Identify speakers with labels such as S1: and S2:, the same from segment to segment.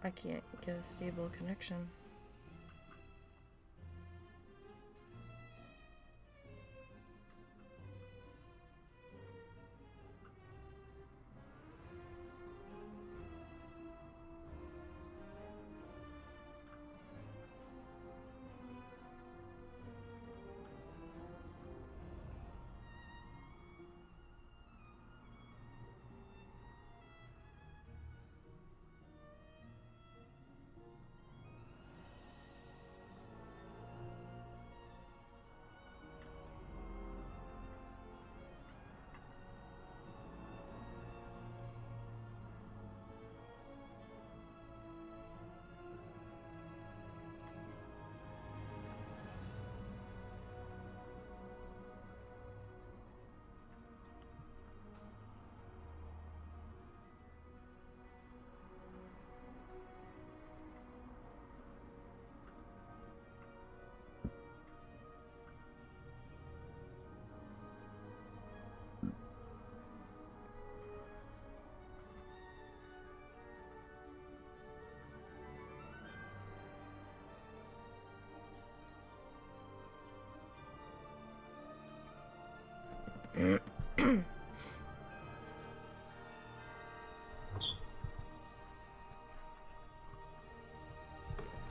S1: I can't get a stable connection.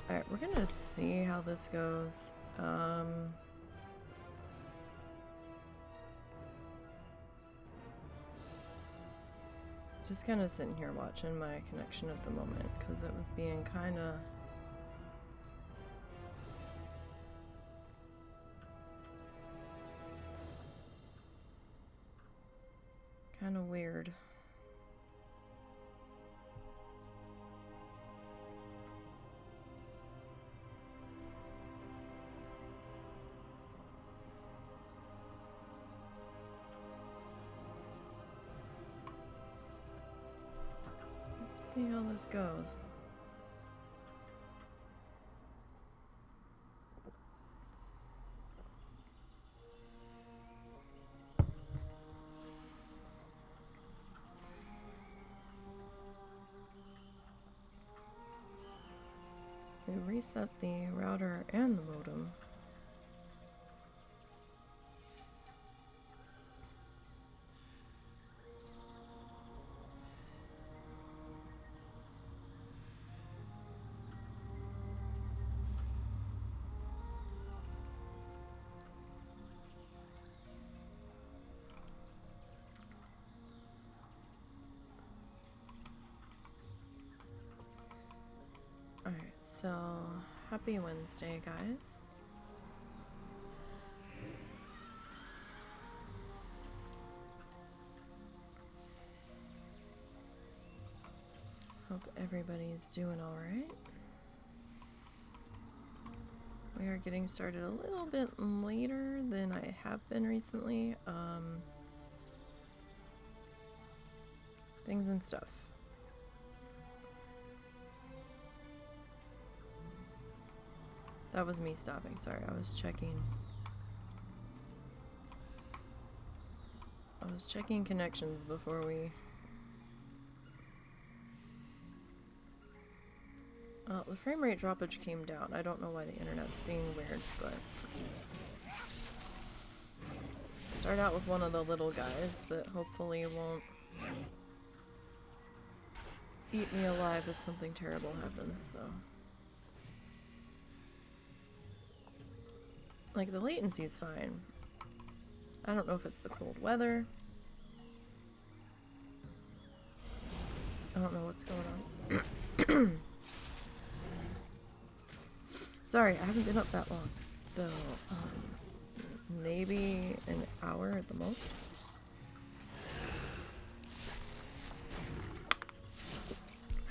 S1: Alright, we're gonna see how this goes. Just kind of sitting here watching my connection at the moment because it was being kind of weird. Let's see how this goes. We reset the router and the modem. Alright, so happy Wednesday, guys. Hope everybody's doing alright. We are getting started a little bit later than I have been recently. Things and stuff. That was me stopping, sorry, I was checking connections before we... the frame rate droppage came down. I don't know why the internet's being weird, but... Start out with one of the little guys that hopefully won't eat me alive if something terrible happens, so... Like, the latency's fine. I don't know if it's the cold weather. I don't know what's going on. Sorry, I haven't been up that long. So, maybe an hour at the most.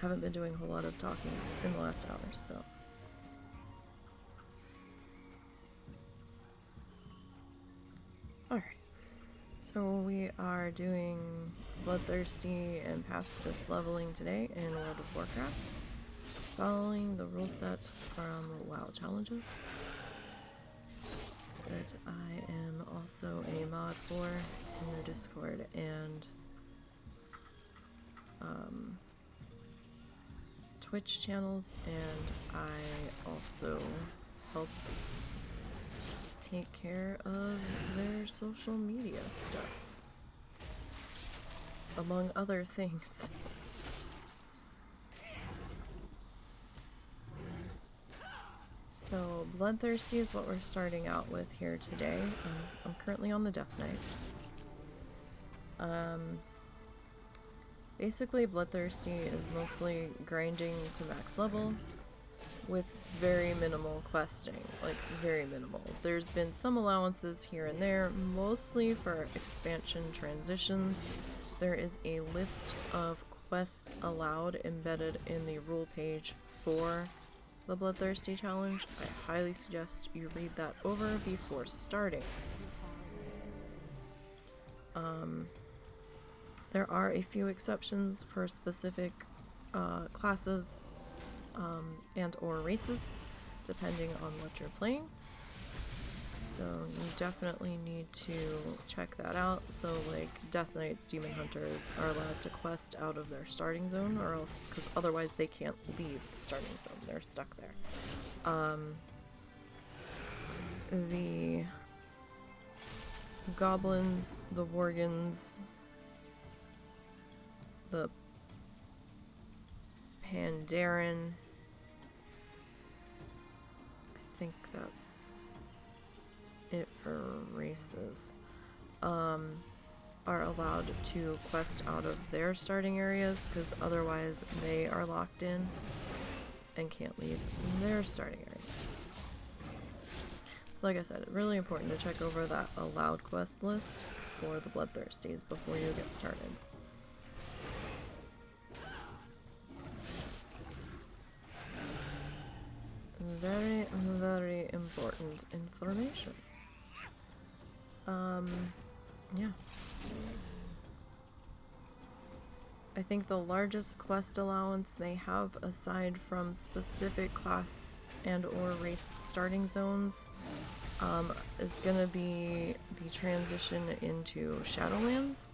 S1: Haven't been doing a whole lot of talking in the last hour, so... Alright, so we are doing Bloodthirsty and Pacifist leveling today in World of Warcraft, following the rule set from WoW challenges that I am also a mod for in their Discord and Twitch channels, and I also help take care of their social media stuff, among other things. So Bloodthirsty is what we're starting out with here today. I'm currently on the Death Knight. Basically Bloodthirsty is mostly grinding to max level with very minimal questing, like very minimal. There's been some allowances here and there, mostly for expansion transitions. There is a list of quests allowed embedded in the rule page for the Bloodthirsty challenge. I highly suggest you read that over before starting. There are a few exceptions for specific classes and or races, depending on what you're playing. So you definitely need to check that out. So like Death Knights, Demon Hunters are allowed to quest out of their starting zone, or else, because otherwise they can't leave the starting zone. They're stuck there. The Goblins, the Worgans, the Pandaren, I think that's it for races, are allowed to quest out of their starting areas, because otherwise they are locked in and can't leave their starting area. So like I said, really important to check over that allowed quest list for the Bloodthirsties before you get started. Very, very important information. Yeah. I think the largest quest allowance they have, aside from specific class and or race starting zones, is gonna be the transition into Shadowlands.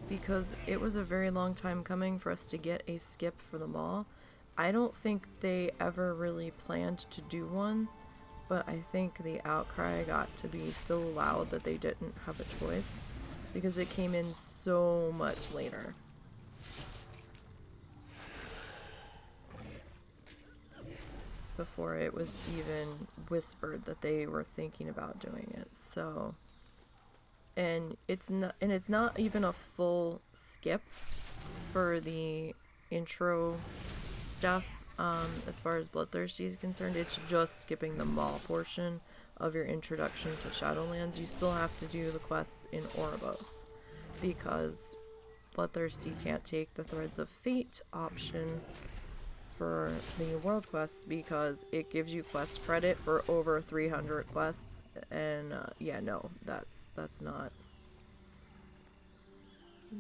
S1: Because it was a very long time coming for us to get a skip for the mall. I don't think they ever really planned to do one, but I think the outcry got to be so loud that they didn't have a choice, because it came in so much later. Before it was even whispered that they were thinking about doing it. So, and it's not even a full skip for the intro stuff. As far as Bloodthirsty is concerned, it's just skipping the mall portion of your introduction to Shadowlands. You still have to do the quests in Oribos, because Bloodthirsty can't take the Threads of Fate option for the world quests, because it gives you quest credit for over 300 quests, and yeah, no, that's not,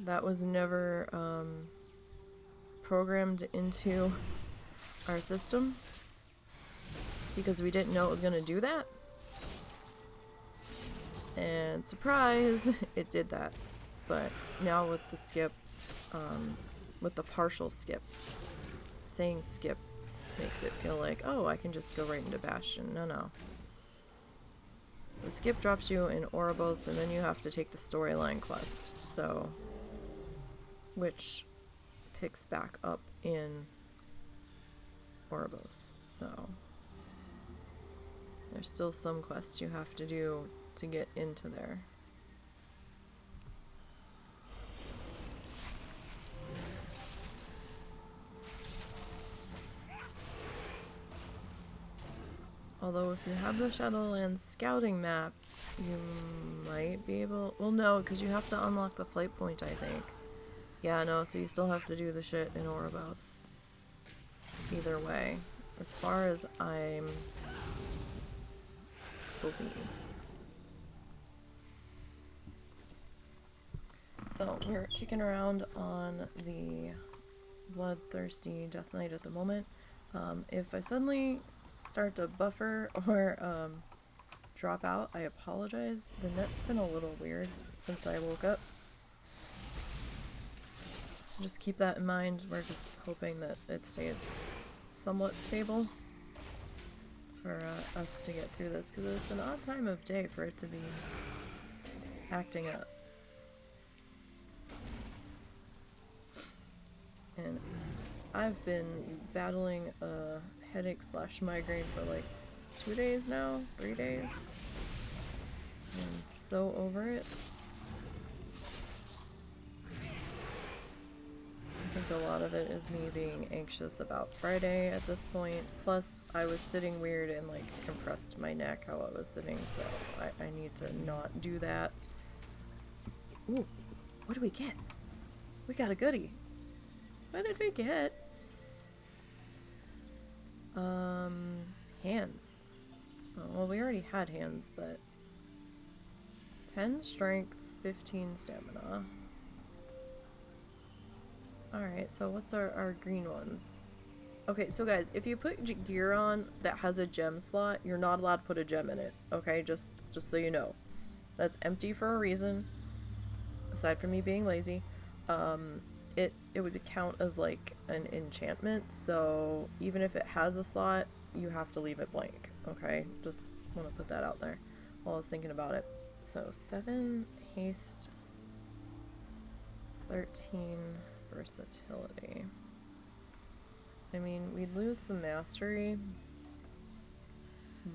S1: that was never programmed into our system, because we didn't know it was going to do that. And surprise, it did that. But now with the skip, with the partial skip, saying skip makes it feel like, oh, I can just go right into Bastion. No. The skip drops you in Oribos, and then you have to take the storyline quest, so, which picks back up in Oribos. So there's still some quests you have to do to get into there. Although if you have the Shadowlands scouting map, you might be able, well no, because you have to unlock the flight point, I think. Yeah, no, so you still have to do the shit in Oribos. Either way, as far as I believe. So we're kicking around on the Bloodthirsty Death Knight at the moment. If I suddenly start to buffer or drop out, I apologize. The net's been a little weird since I woke up. So just keep that in mind. We're just hoping that it stays somewhat stable for us to get through this, because it's an odd time of day for it to be acting up. And I've been battling a headache / migraine for like 2 days now, 3 days. I'm so over it. I think a lot of it is me being anxious about Friday at this point. Plus, I was sitting weird and like compressed my neck how I was sitting, so I need to not do that. Ooh, what did we get? We got a goodie. What did we get? Hands. Oh, well, we already had hands, but 10 strength, 15 stamina. Alright, so what's our green ones? Okay, so guys, if you put gear on that has a gem slot, you're not allowed to put a gem in it. Okay, just so you know. That's empty for a reason. Aside from me being lazy. It would count as like an enchantment, so even if it has a slot, you have to leave it blank. Okay, just want to put that out there while I was thinking about it. So 7 haste, 13 versatility. I mean, we'd lose some mastery,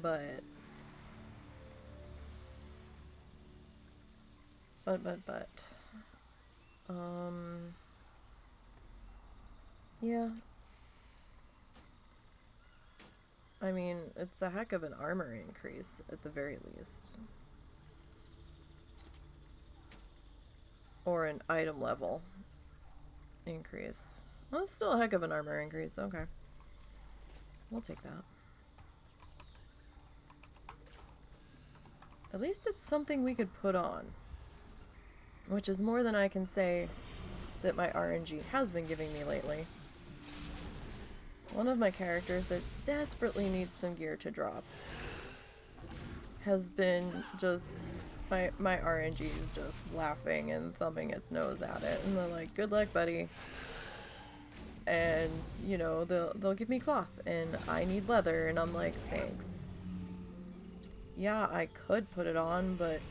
S1: but yeah. I mean, it's a heck of an armor increase, at the very least. Or an item level increase. Well, that's still a heck of an armor increase, okay. We'll take that. At least it's something we could put on. Which is more than I can say that my RNG has been giving me lately. One of my characters that desperately needs some gear to drop has been just, my RNG is just laughing and thumbing its nose at it, and they're like, good luck, buddy. And, you know, they'll give me cloth, and I need leather, and I'm like, thanks. Yeah, I could put it on, but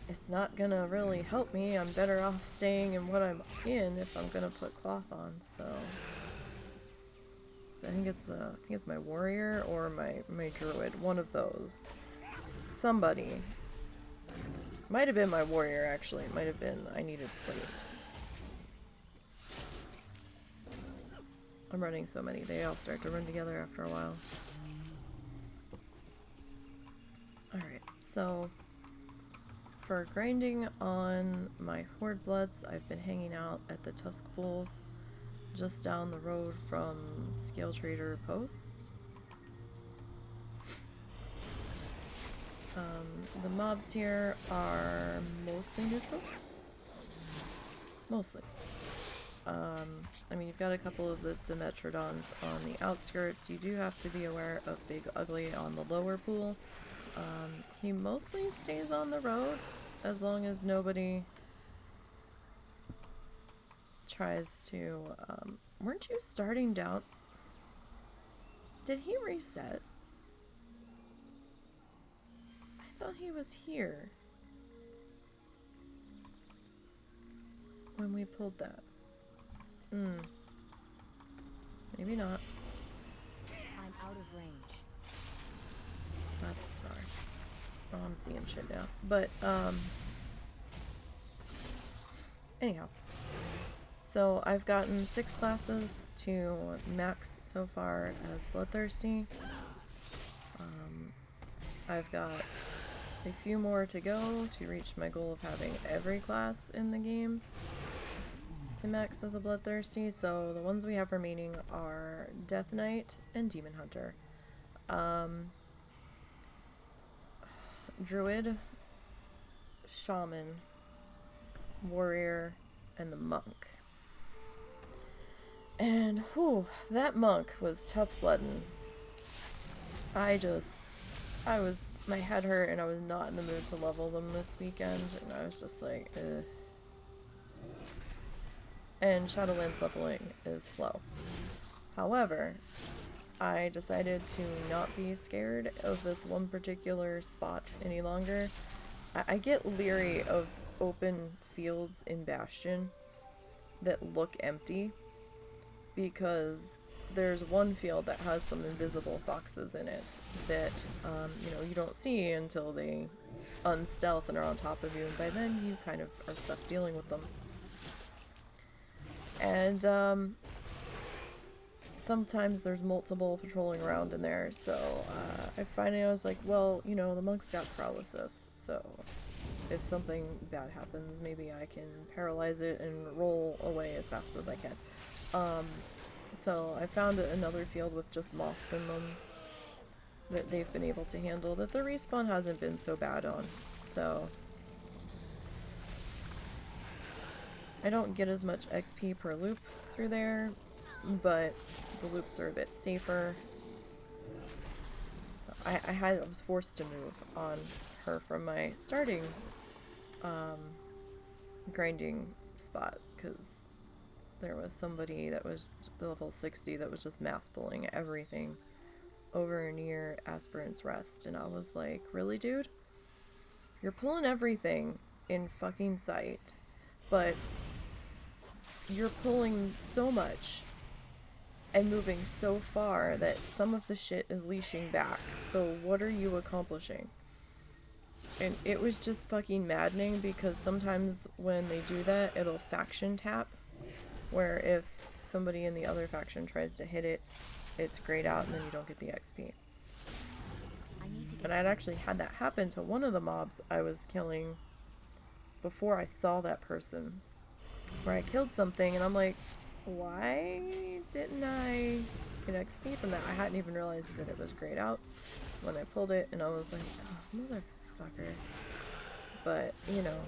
S1: it's not gonna really help me. I'm better off staying in what I'm in if I'm gonna put cloth on, so I think it's my warrior or my druid, one of those. Somebody. Might have been my warrior, actually. It might have been I needed plate. I'm running so many, they all start to run together after a while. Alright, so for grinding on my horde bloods, I've been hanging out at the Tusk Pools just down the road from Scale Trader Post. The mobs here are mostly neutral. Mostly. I mean, you've got a couple of the Dimetrodons on the outskirts. You do have to be aware of Big Ugly on the lower pool. He mostly stays on the road as long as nobody tries to, weren't you starting down? Did he reset? I thought he was here when we pulled that. Maybe not.
S2: I'm out of range.
S1: That's bizarre. Oh, I'm seeing shit now. But, anyhow. So, I've gotten 6 classes to max so far as Bloodthirsty. I've got a few more to go to reach my goal of having every class in the game to max as a Bloodthirsty. So, the ones we have remaining are Death Knight and Demon Hunter. Druid, Shaman, Warrior, and the Monk. And, whew, that Monk was tough sledding. My head hurt and I was not in the mood to level them this weekend, and I was just like, ugh. and Shadowlands leveling is slow. However, I decided to not be scared of this one particular spot any longer. I get leery of open fields in Bastion that look empty because there's one field that has some invisible foxes in it that, you know, you don't see until they unstealth and are on top of you, and by then you kind of are stuck dealing with them. And, sometimes there's multiple patrolling around in there, so I was like, well, you know, the monk's got paralysis, so if something bad happens, maybe I can paralyze it and roll away as fast as I can. So I found another field with just moths in them that they've been able to handle, that the respawn hasn't been so bad on, so I don't get as much XP per loop through there, but the loops are a bit safer. So I was forced to move on her from my starting grinding spot, because there was somebody that was level 60 that was just mass pulling everything over near Aspirant's Rest, and I was like, really, dude? You're pulling everything in fucking sight, but you're pulling so much and moving so far that some of the shit is leashing back. So what are you accomplishing? And it was just fucking maddening, because sometimes when they do that, it'll faction tap, where if somebody in the other faction tries to hit it, it's grayed out and then you don't get the XP. And I'd actually had that happen to one of the mobs I was killing before I saw that person, where I killed something and I'm like, why didn't I get XP from that? I hadn't even realized that it was grayed out when I pulled it, and I was like, oh, motherfucker. But, you know.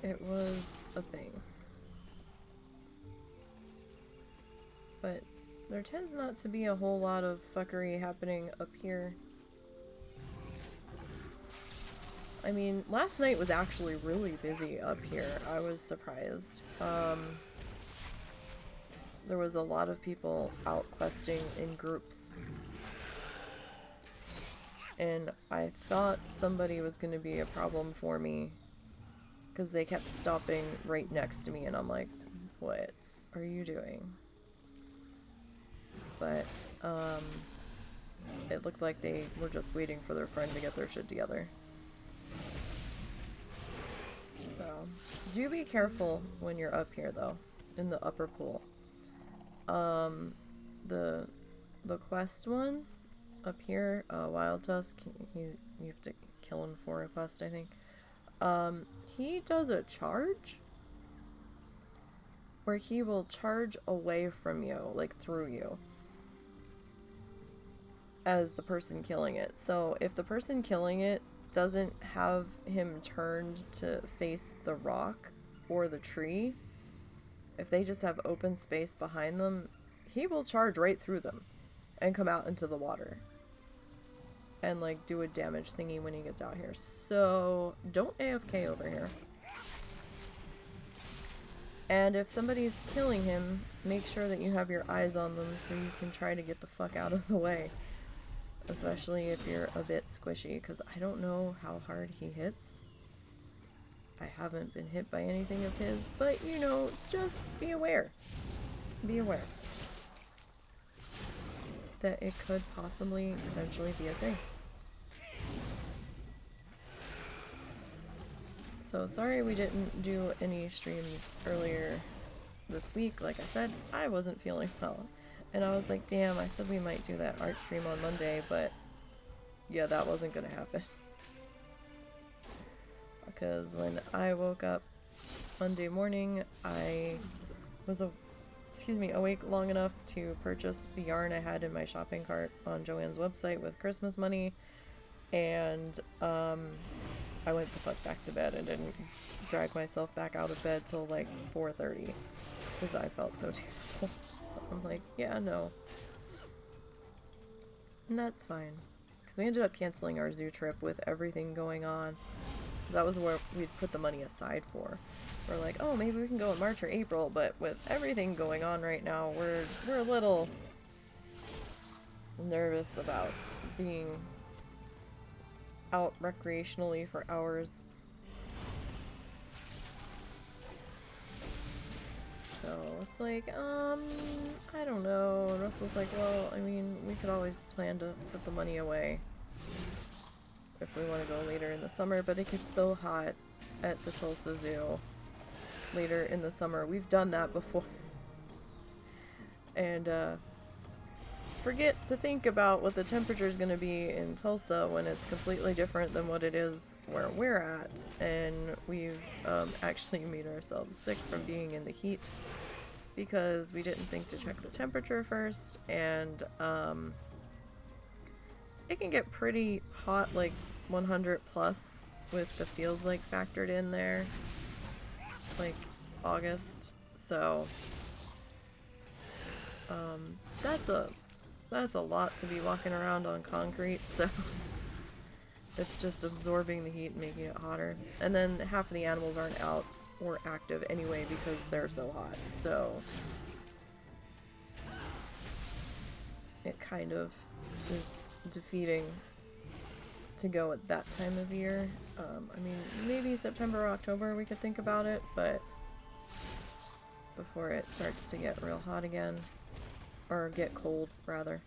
S1: It was a thing. But there tends not to be a whole lot of fuckery happening up here. I mean, last night was actually really busy up here. I was surprised. There was a lot of people out questing in groups. And I thought somebody was going to be a problem for me, because they kept stopping right next to me, and I'm like, what are you doing? But, it looked like they were just waiting for their friend to get their shit together. So, do be careful when you're up here, though, in the upper pool. The quest one up here, Wild Tusk, you have to kill him for a quest, I think. He does a charge where he will charge away from you, like through you, as the person killing it. So if the person killing it doesn't have him turned to face the rock or the tree, if they just have open space behind them, he will charge right through them and come out into the water and like do a damage thingy when he gets out here. So don't AFK over here. And if somebody's killing him, make sure that you have your eyes on them so you can try to get the fuck out of the way. Especially if you're a bit squishy, because I don't know how hard he hits. I haven't been hit by anything of his, but you know, just be aware. Be aware that it could possibly, potentially be a thing. So sorry we didn't do any streams earlier this week. Like I said, I wasn't feeling well. And I was like, damn, I said we might do that art stream on Monday, but yeah, that wasn't gonna happen. Because when I woke up Monday morning, I was awake long enough to purchase the yarn I had in my shopping cart on Joanne's website with Christmas money, and I went the fuck back to bed and didn't drag myself back out of bed till like 4:30 because I felt so terrible. So I'm like, yeah, no. And that's fine, because we ended up canceling our zoo trip with everything going on. That was where we'd put the money aside for. We're like, oh, maybe we can go in March or April, but with everything going on right now, we're a little nervous about being out recreationally for hours. So it's like, I don't know. And Russell's like, well, I mean, we could always plan to put the money away if we want to go later in the summer, but it gets so hot at the Tulsa Zoo later in the summer. We've done that before. And, forget to think about what the temperature is going to be in Tulsa when it's completely different than what it is where we're at. And we've actually made ourselves sick from being in the heat because we didn't think to check the temperature first. And it can get pretty hot, like 100 plus, with the feels like factored in there, like August. So that's a lot to be walking around on concrete, so it's just absorbing the heat and making it hotter. And then half of the animals aren't out or active anyway because they're so hot, so it kind of is defeating to go at that time of year. I mean, maybe September or October we could think about it, but before it starts to get real hot again. Or get cold, rather.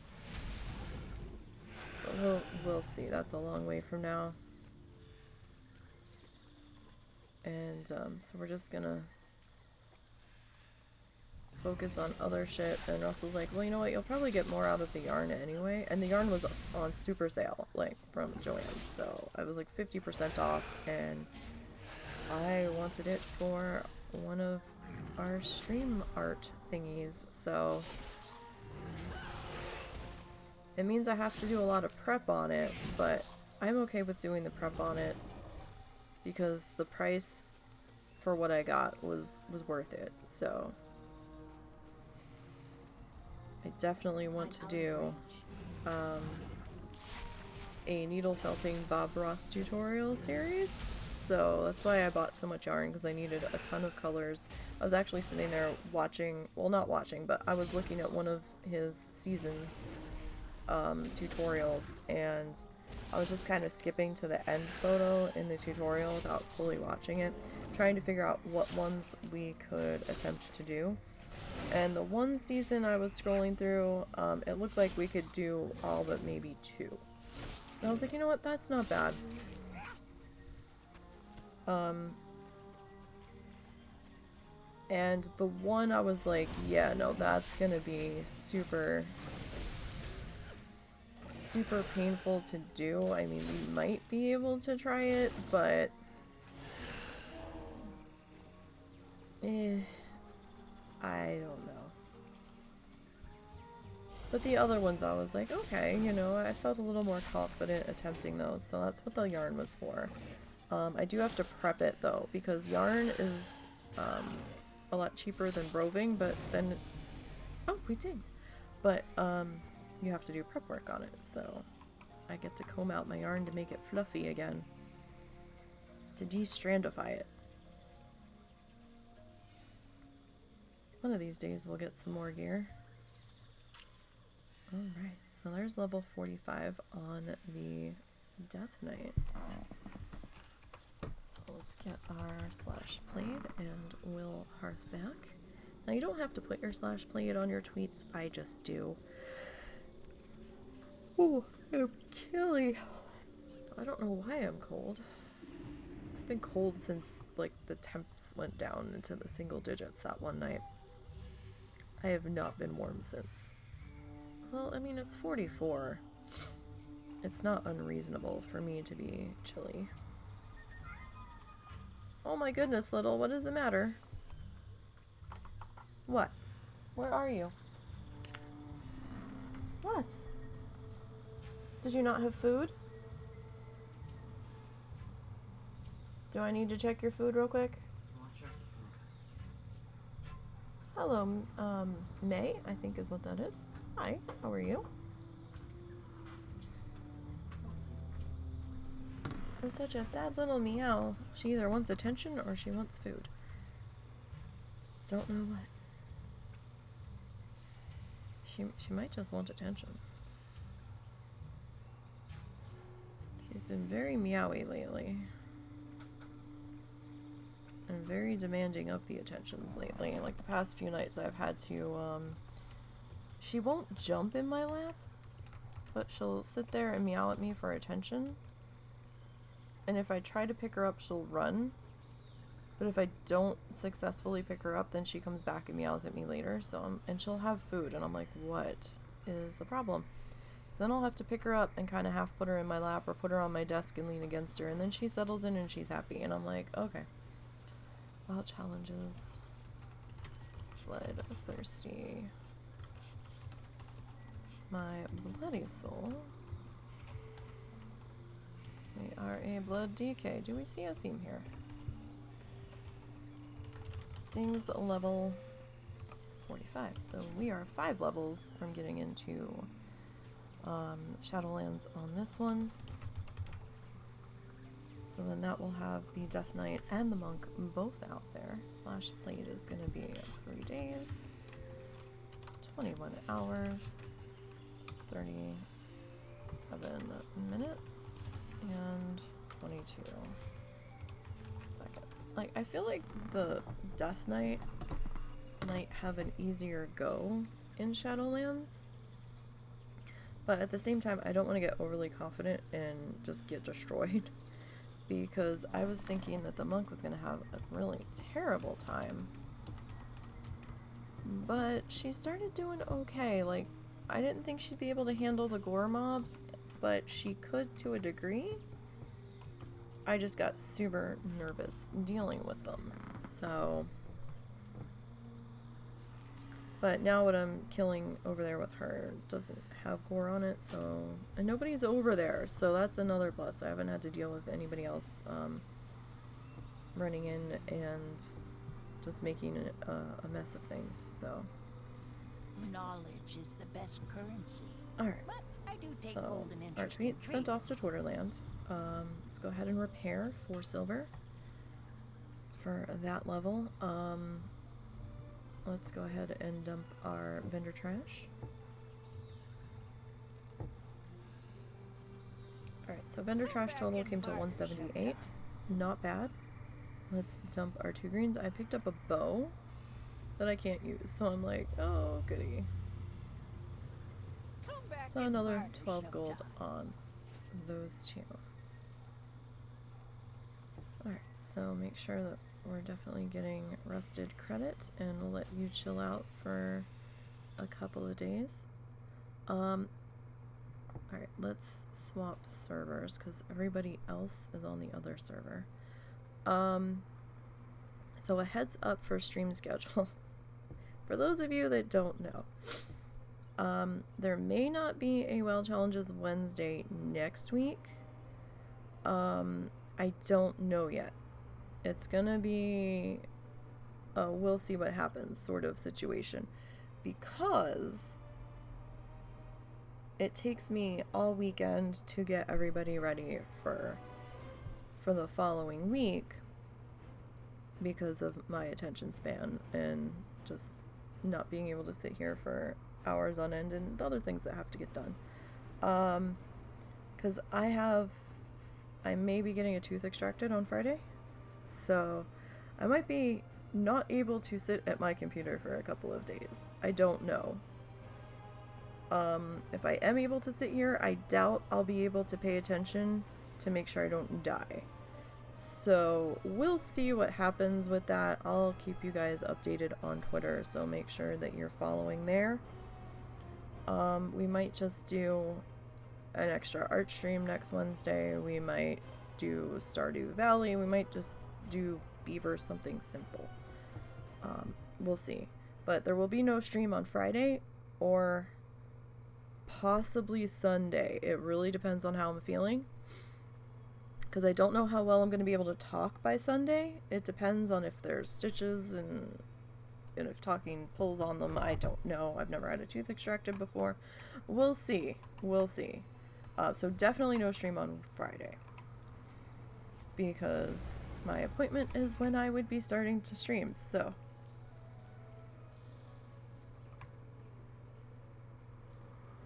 S1: But we'll see. That's a long way from now. And so we're just gonna focus on other shit. And Russell's like, well, you know what? You'll probably get more out of the yarn anyway. And the yarn was on super sale, like from Joann's. So I was like 50% off, and I wanted it for one of our stream art thingies. So it means I have to do a lot of prep on it, but I'm okay with doing the prep on it because the price for what I got was worth it. So I definitely want to do a needle felting Bob Ross tutorial series. So that's why I bought so much yarn, because I needed a ton of colors. I was actually sitting there watching, well, not watching, but I was looking at one of his seasons tutorials, and I was just kind of skipping to the end photo in the tutorial without fully watching it, trying to figure out what ones we could attempt to do. And the one season I was scrolling through, it looked like we could do all but maybe 2. And I was like, you know what, that's not bad. And the one I was like, yeah, no, that's gonna be super painful to do. I mean, we might be able to try it, but I don't know. But the other ones I was like, okay, you know, I felt a little more confident attempting those, so that's what the yarn was for. I do have to prep it though, because yarn is a lot cheaper than roving, but then, oh, we dinged. But you have to do prep work on it, so I get to comb out my yarn to make it fluffy again, to de-strandify it. One of these days we'll get some more gear. Alright, so there's level 45 on the Death Knight. So let's get our slash blade and will hearth back. Now you don't have to put your slash blade on your tweets, I just do. Ooh, I'm chilly. I don't know why I'm cold. I've been cold since, like, the temps went down into the single digits that one night. I have not been warm since. Well, I mean, it's 44. It's not unreasonable for me to be chilly. Oh my goodness, Little, what is the matter? What? Where are you? What? Did you not have food? Do I need to check your food real quick?
S3: I'll check the food.
S1: Hello, May, I think is what that is. Hi, how are you? It's such a sad little meow. She either wants attention or she wants food. Don't know what. She might just want attention. She's been very meowy lately. And very demanding of the attentions lately. Like the past few nights I've had to, she won't jump in my lap, but she'll sit there and meow at me for attention. And if I try to pick her up, she'll run. But if I don't successfully pick her up, then she comes back and meows at me later. So and she'll have food, and I'm like, what is the problem? So then I'll have to pick her up and kind of half put her in my lap or put her on my desk and lean against her, and then she settles in and she's happy, and I'm like, okay. Well, challenges. Bloodthirsty. My bloody soul. We are a blood DK. Do we see a theme here? Ding's level 45. So we are 5 levels from getting into Shadowlands on this one. So then that will have the Death Knight and the Monk both out there. Slash Plate is going to be 3 days, 21 hours, 37 minutes, and 22 seconds. Like, I feel like the Death Knight might have an easier go in Shadowlands. But at the same time, I don't want to get overly confident and just get destroyed. Because I was thinking that the Monk was going to have a really terrible time. But she started doing okay. Like, I didn't think she'd be able to handle the gore mobs, but she could to a degree. I just got super nervous dealing with them. So... But now what I'm killing over there with her doesn't have gore on it, so... And nobody's over there, so that's another plus. I haven't had to deal with anybody else running in and just making a mess of things, so...
S4: Knowledge is the best currency.
S1: Alright,
S4: But I do take
S1: so
S4: hold in
S1: our
S4: interest in
S1: tweet sent off to Torterland. Let's go ahead and repair 4 silver for that level. Let's go ahead and dump our vendor trash. Alright, so vendor trash total came to 178. Not bad. Let's dump our 2 greens. I picked up a bow that I can't use, so I'm like, oh, goody. So another 12 gold on those 2. Alright, so make sure that we're definitely getting rusted credit, and we'll let you chill out for a couple of days. Alright, let's swap servers, because everybody else is on the other server. So a heads up for stream schedule. For those of you that don't know, there may not be a WoW Challenges Wednesday next week. I don't know yet. It's gonna be a we'll see what happens sort of situation, because it takes me all weekend to get everybody ready for the following week because of my attention span and just not being able to sit here for hours on end and the other things that have to get done. Because I may be getting a tooth extracted on Friday, so I might be not able to sit at my computer for a couple of days. I don't know. If I am able to sit here, I doubt I'll be able to pay attention to make sure I don't die. So we'll see what happens with that. I'll keep you guys updated on Twitter, so make sure that you're following there. We might just do an extra art stream next Wednesday. We might do Stardew Valley. We might just do Beaver, something simple. We'll see. But there will be no stream on Friday or possibly Sunday. It really depends on how I'm feeling, because I don't know how well I'm going to be able to talk by Sunday. It depends on if there's stitches and if talking pulls on them. I don't know. I've never had a tooth extracted before. We'll see. We'll see. So definitely no stream on Friday. because my appointment is when I would be starting to stream, so.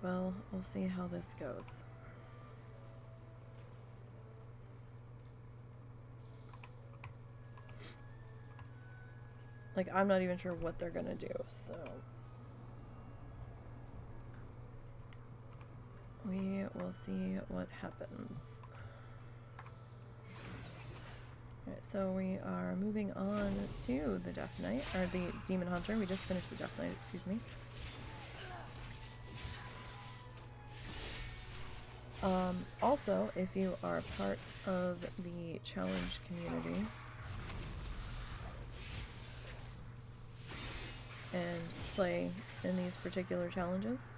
S1: Well, we'll see how this goes. Like, I'm not even sure what they're gonna do, so. We will see what happens. Alright, so we are moving on to the Death Knight, or the Demon Hunter. We just finished the Death Knight, excuse me. Also, if you are part of the challenge community and play in these particular challenges,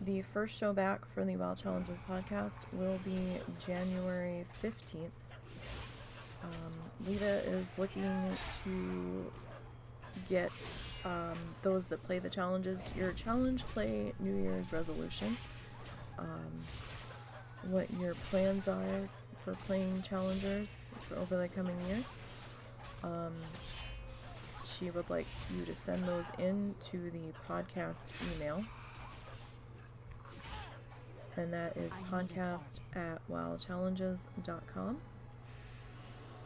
S1: the first show back for the WoW Challenges podcast will be January 15th. Lita is looking to get those that play the challenges your challenge play New Year's resolution, what your plans are for playing challengers over the coming year. She would like you to send those in to the podcast email, and that is podcast@wowchallenges.com.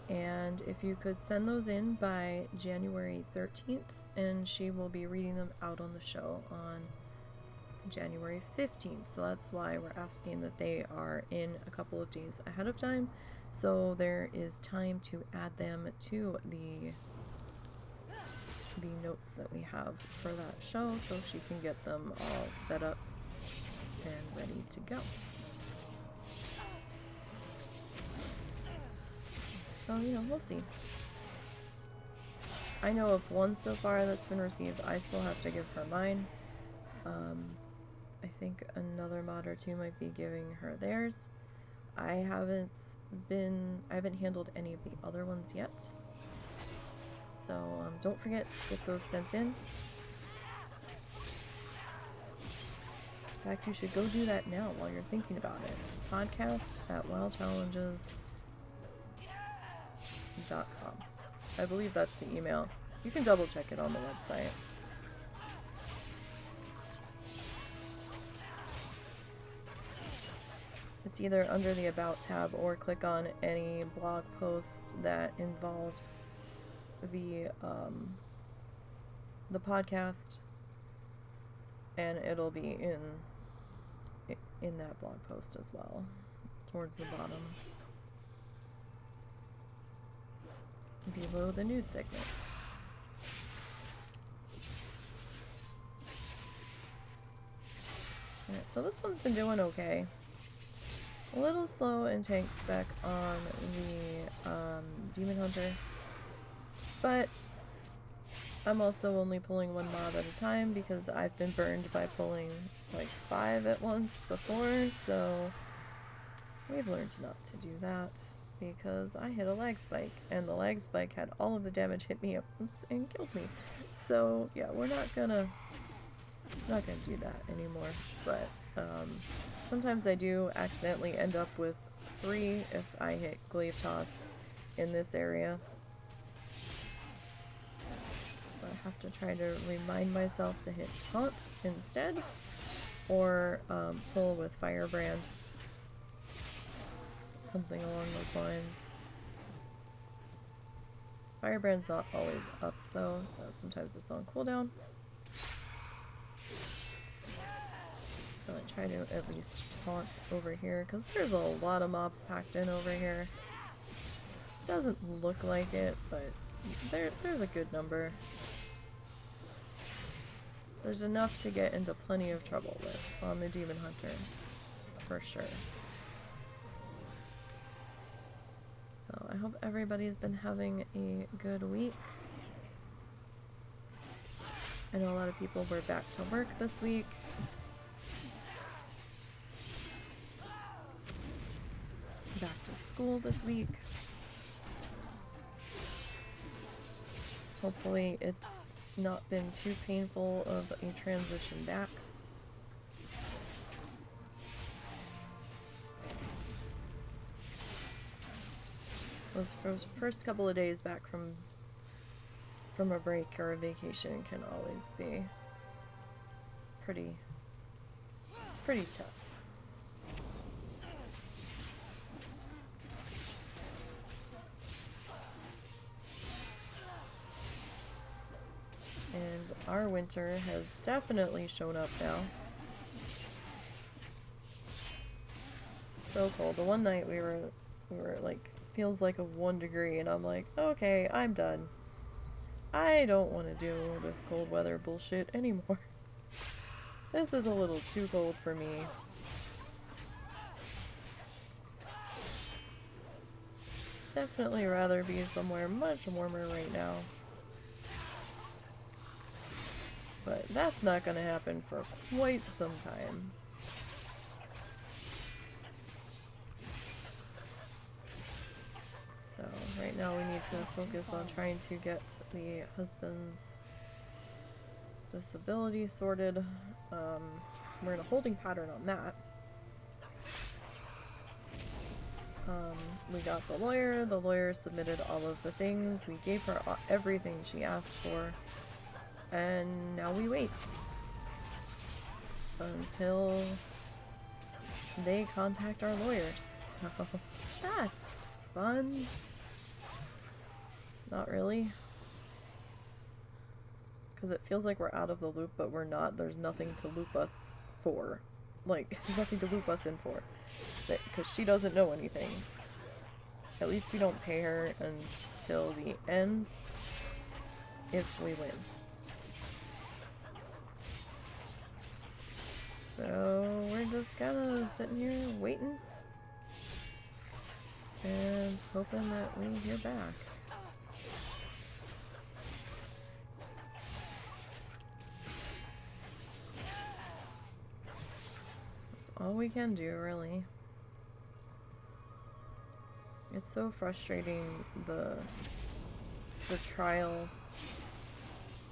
S1: And if you could send those in by January 13th, and she will be reading them out on the show on January 15th. So that's why we're asking that they are in a couple of days ahead of time, so there is time to add them to the notes that we have for that show, so she can get them all set up and ready to go. So, you know, we'll see. I know of one so far that's been received. I still have to give her mine. I think another mod or two might be giving her theirs. I haven't handled any of the other ones yet. So, don't forget to get those sent in. In fact, you should go do that now while you're thinking about it. podcast@wowchallenges.com. I believe that's the email. You can double check it on the website. It's either under the About tab or click on any blog post that involved the podcast, and it'll be in that blog post as well, towards the bottom, below the news segment. Alright, so this one's been doing okay. A little slow in tank spec on the Demon Hunter, but I'm also only pulling one mob at a time because I've been burned by pulling like 5 at once before, so we've learned not to do that because I hit a lag spike, and the lag spike had all of the damage hit me at once and killed me. So yeah, we're not gonna do that anymore, but sometimes I do accidentally end up with 3 if I hit Glaive Toss in this area. So I have to try to remind myself to hit Taunt instead, or pull with Firebrand. Something along those lines. Firebrand's not always up though, so sometimes it's on cooldown. So I try to at least taunt over here, because there's a lot of mobs packed in over here. Doesn't look like it, but there's a good number. There's enough to get into plenty of trouble with on the Demon Hunter, for sure. So I hope everybody's been having a good week. I know a lot of people were back to work this week. Back to school this week. Hopefully it's not been too painful of a transition back. Those first couple of days back from a break or a vacation can always be pretty tough. And our winter has definitely shown up now. So cold. The one night we were like, feels like a 1 degree, and I'm like, okay, I'm done. I don't want to deal with this cold weather bullshit anymore. This is a little too cold for me. Definitely rather be somewhere much warmer right now. But that's not gonna happen for quite some time. So right now we need to focus on trying to get the husband's disability sorted. We're in a holding pattern on that. We got the lawyer submitted all of the things, we gave her everything she asked for, and now we wait until they contact our lawyers. So that's fun. Not really. Because it feels like we're out of the loop, but we're not. There's nothing to loop us for. Like, nothing to loop us in for. Because she doesn't know anything. At least we don't pay her until the end, if we win. So we're just kind of sitting here waiting and hoping that we hear back. That's all we can do, really. It's so frustrating, the trial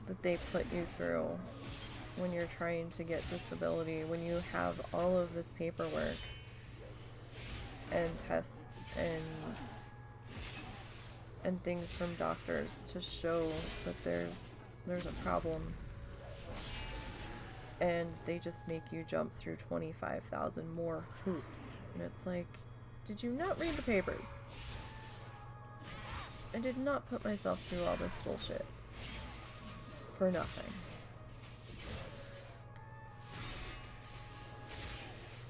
S1: that they put you through when you're trying to get disability, when you have all of this paperwork and tests and things from doctors to show that there's a problem, and they just make you jump through 25,000 more hoops. And it's like, did you not read the papers? I did not put myself through all this bullshit for nothing.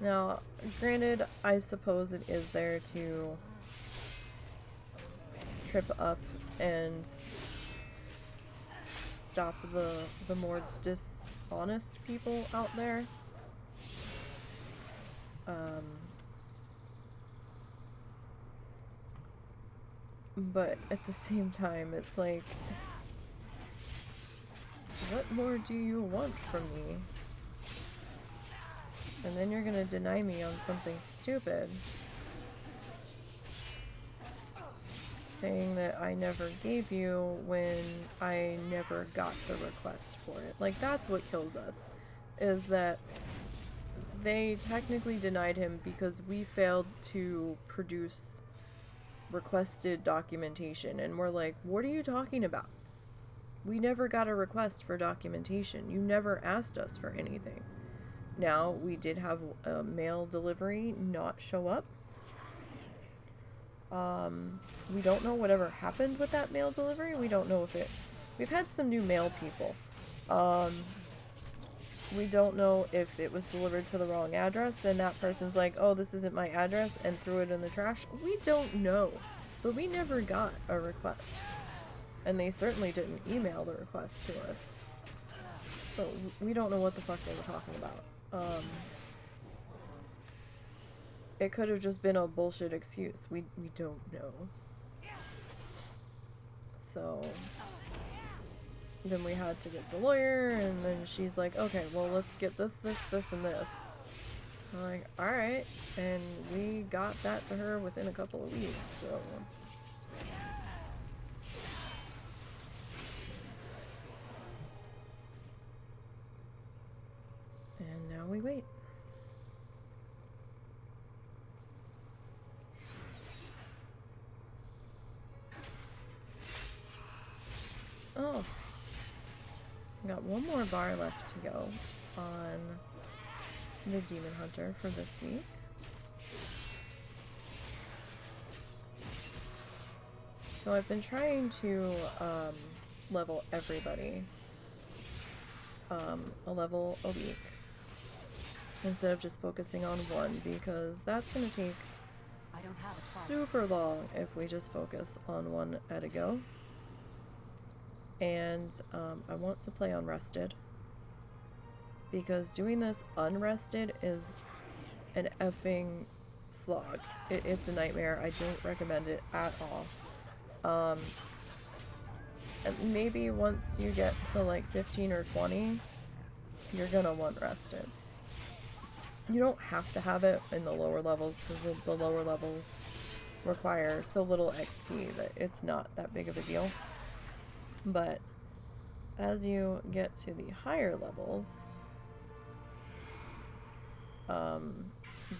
S1: Now, granted, I suppose it is there to trip up and stop the more dishonest people out there. But at the same time, it's like, what more do you want from me? And then you're gonna deny me on something stupid, saying that I never gave you when I never got the request for it. Like, that's what kills us, is that they technically denied him because we failed to produce requested documentation, and we're like, what are you talking about? We never got a request for documentation. You never asked us for anything. Now, we did have a mail delivery not show up. We don't know whatever happened with that mail delivery. We don't know if we've had some new mail people. We don't know if it was delivered to the wrong address and that person's like, oh, this isn't my address, and threw it in the trash. We don't know. But we never got a request. And they certainly didn't email the request to us. So we don't know what the fuck they were talking about. It could have just been a bullshit excuse. We don't know. So then we had to get the lawyer, and then she's like, okay, well, let's get this, and this. I'm like, alright. And we got that to her within a couple of weeks, so. And now we wait. Oh. Got one more bar left to go on the Demon Hunter for this week. So I've been trying to level everybody a level a week instead of just focusing on one, because that's going to take
S2: I don't have a target.
S1: super long if we just focus on one at a go. And I want to play unrested, because doing this unrested is an effing slog. It's a nightmare. I don't recommend it at all. And maybe once you get to like 15 or 20, you're gonna want rested. You don't have to have it in the lower levels, because the lower levels require so little XP that it's not that big of a deal. But as you get to the higher levels,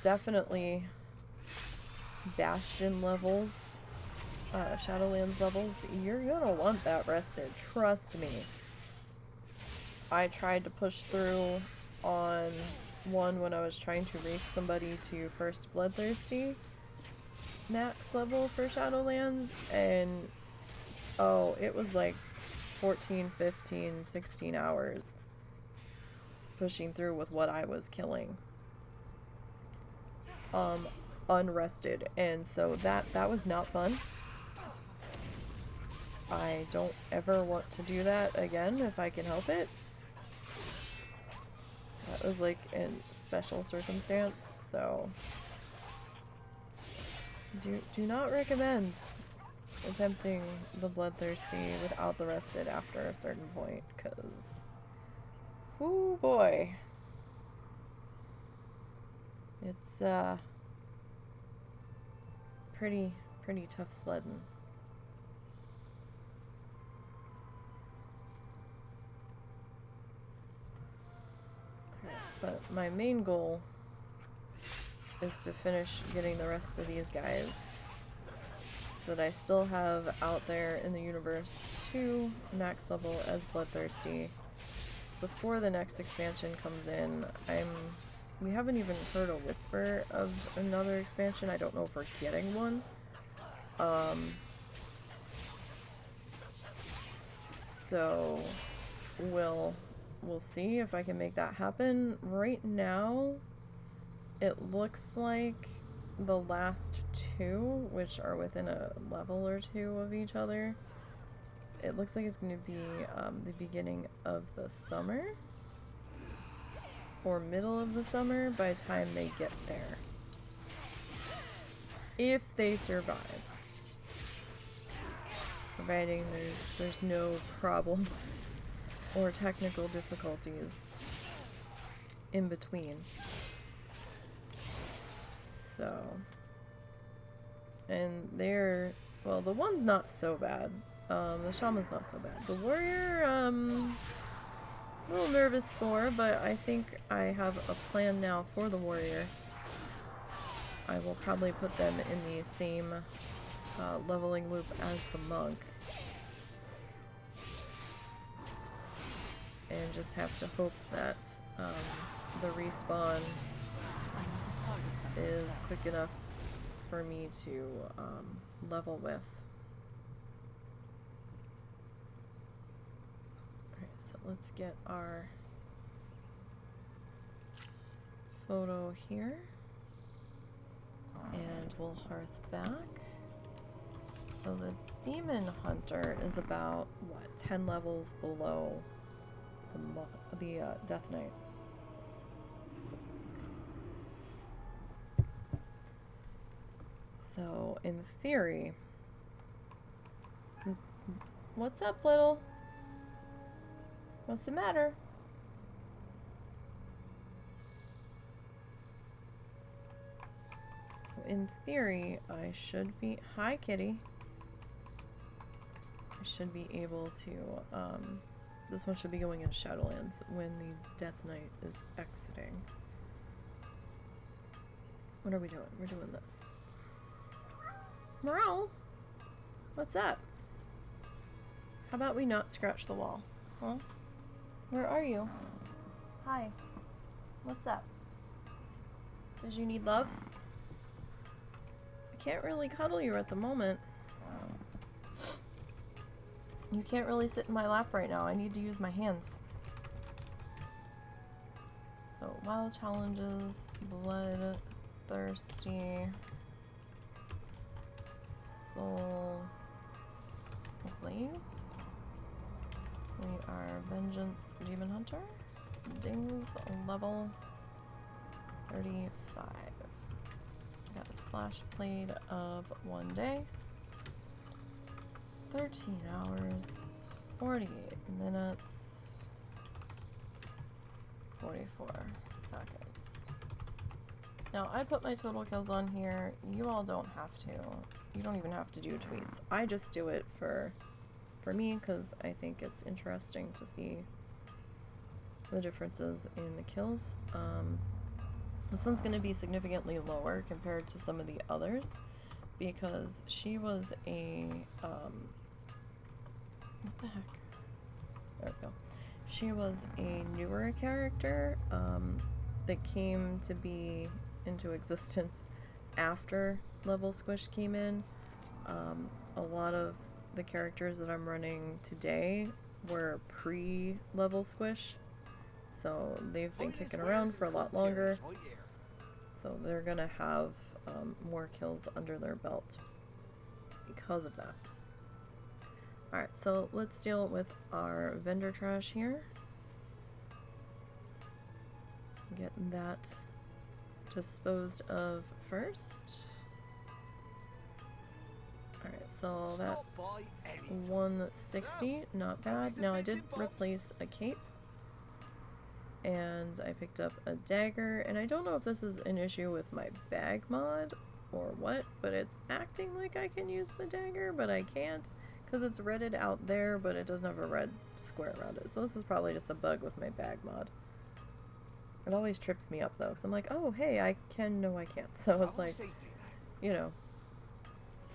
S1: definitely Bastion levels, Shadowlands levels, you're gonna want that rested, trust me. I tried to push through on one when I was trying to race somebody to first Bloodthirsty max level for Shadowlands, and oh, it was like 14, 15, 16 hours pushing through with what I was killing. Unrested, and so that was not fun. I don't ever want to do that again if I can help it. That was like a special circumstance, so do not recommend attempting the Bloodthirsty without the rested after a certain point, because oh boy, it's pretty tough sledding. But my main goal is to finish getting the rest of these guys that I still have out there in the universe to max level as Bloodthirsty before the next expansion comes in. We haven't even heard a whisper of another expansion. I don't know if we're getting one. So we'll see if I can make that happen. Right now, it looks like the last two, which are within a level or two of each other, it looks like it's going to be the beginning of the summer or middle of the summer by the time they get there, if they survive, providing there's no problems or technical difficulties in between. So, and well, the one's not so bad. The shaman's not so bad. The warrior, a little nervous for, but I think I have a plan now for the warrior. I will probably put them in the same leveling loop as the monk, and just have to hope that the respawn is quick enough for me to level with. Alright, so let's get our photo here, and we'll hearth back. So the Demon Hunter is about, what, 10 levels below the Death Knight. So, in theory... What's up, little? What's the matter? So, in theory, I should be... Hi, kitty. I should be able to, this one should be going in Shadowlands when the Death Knight is exiting. What are we doing? We're doing this. Morale? What's up? How about we not scratch the wall? Huh? Where are you? Hi. What's up? Did you need loves? I can't really cuddle you at the moment. You can't really sit in my lap right now. I need to use my hands. So, WoW challenges, bloodthirsty, soul glaive. We are vengeance demon hunter. Dings level 35. Got a slash blade of 1 day. 13 hours, 48 minutes, 44 seconds. Now, I put my total kills on here. You all don't have to. You don't even have to do tweets. I just do it for me because I think it's interesting to see the differences in the kills. This one's going to be significantly lower compared to some of the others because she was a, what the heck? There we go. She was a newer character that came to be into existence after Level Squish came in. A lot of the characters that I'm running today were pre-Level Squish, so they've been kicking around for a lot longer. So they're gonna have more kills under their belt because of that. Alright, so let's deal with our vendor trash here. Get that disposed of first. Alright, so that's 160, not bad. Now I did replace a cape. And I picked up a dagger, and I don't know if this is an issue with my bag mod or what, but it's acting like I can use the dagger, but I can't because it's redded out there, but it doesn't have a red square around it. So this is probably just a bug with my bag mod. It always trips me up though, because I'm like, oh hey, I can, no I can't. So it's like, you know,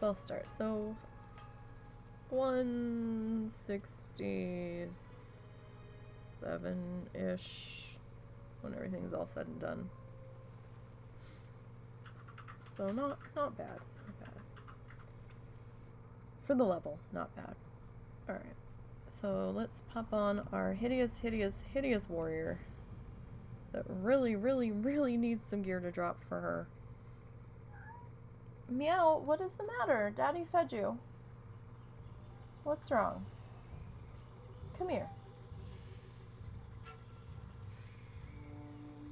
S1: false start. So 167-ish when everything's all said and done. So not bad, not bad. For the level, not bad. Alright, so let's pop on our hideous warrior that really needs some gear to drop for her. Meow, what is the matter? Daddy fed you. What's wrong? Come here.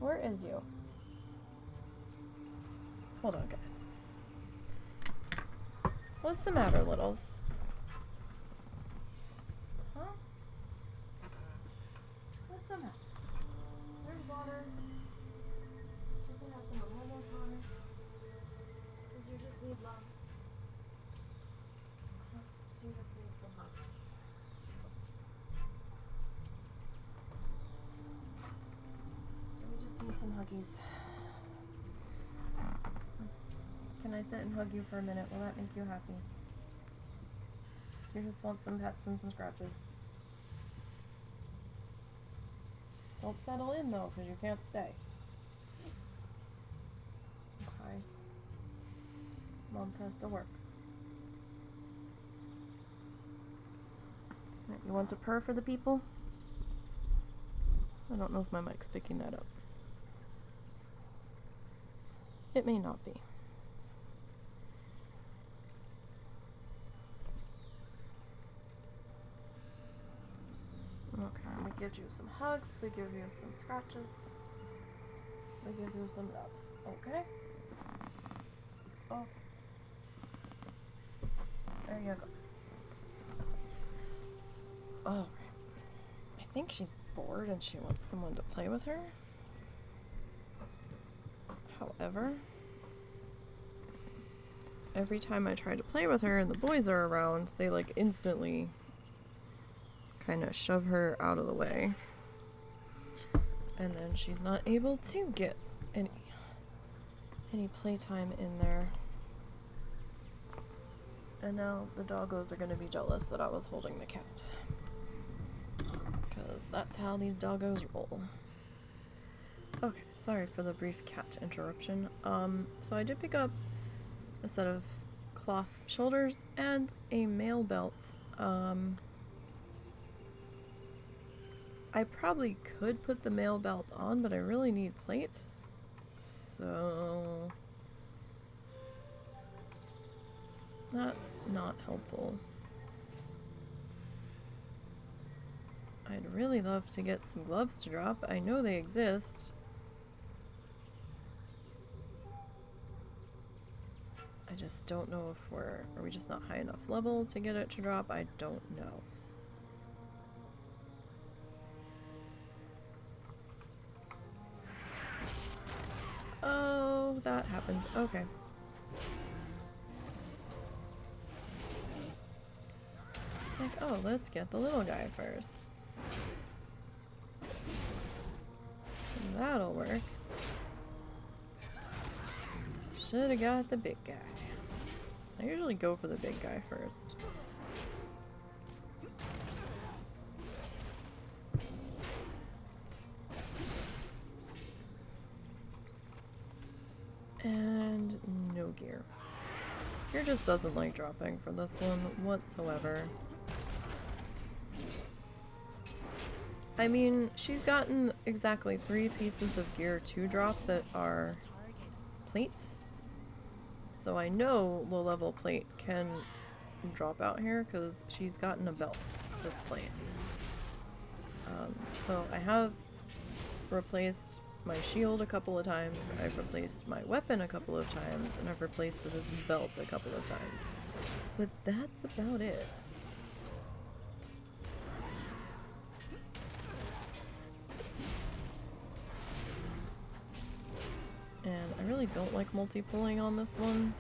S1: Where is you? Hold on, guys. What's the matter, littles? Huh? What's the matter? There's water. You can have some of Momo's water. Does you just need loves? Does you just need some hugs? Do we just need some huggies? Can I sit and hug you for a minute? Will that make you happy? You just want some pets and some scratches. Don't settle in though, because you can't stay. Okay. Mom has to work. You want to purr for the people? I don't know if my mic's picking that up. It may not be. Okay, we give you some hugs, we give you some scratches, we give you some loves, okay? Okay. There you go. Alright. I think she's bored and she wants someone to play with her. However, every time I try to play with her and the boys are around, they like instantly kind of shove her out of the way, and then she's not able to get any playtime in there. And now the doggos are gonna be jealous that I was holding the cat. Because that's how these doggos roll. Okay, sorry for the brief cat interruption. So I did pick up a set of cloth shoulders and a mail belt. I probably could put the mail belt on, but I really need plate. So that's not helpful. I'd really love to get some gloves to drop. I know they exist. I just don't know if are we just not high enough level to get it to drop? I don't know. Oh, that happened. Okay. It's like, oh, let's get the little guy first. That'll work. Should've got the big guy. I usually go for the big guy first. And no gear. Gear just doesn't like dropping for this one whatsoever. I mean, she's gotten exactly 3 pieces of gear to drop that are plate. So I know low level plate can drop out here because she's gotten a belt that's plate. So I have replaced my shield a couple of times, I've replaced my weapon a couple of times, and I've replaced this belt a couple of times. But that's about it. And I really don't like multi-pulling on this one.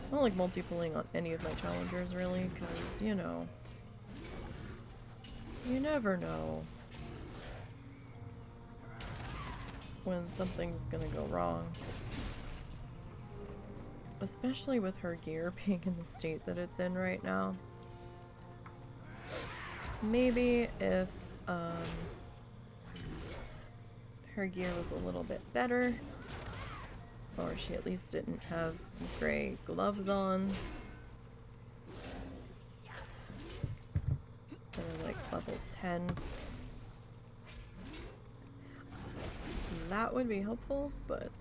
S1: I don't like multi-pulling on any of my challengers, really, because, you know, you never know when something's gonna go wrong. Especially with her gear being in the state that it's in right now. Maybe if, her gear was a little bit better, or she at least didn't have gray gloves on. That are like level 10. That would be helpful, but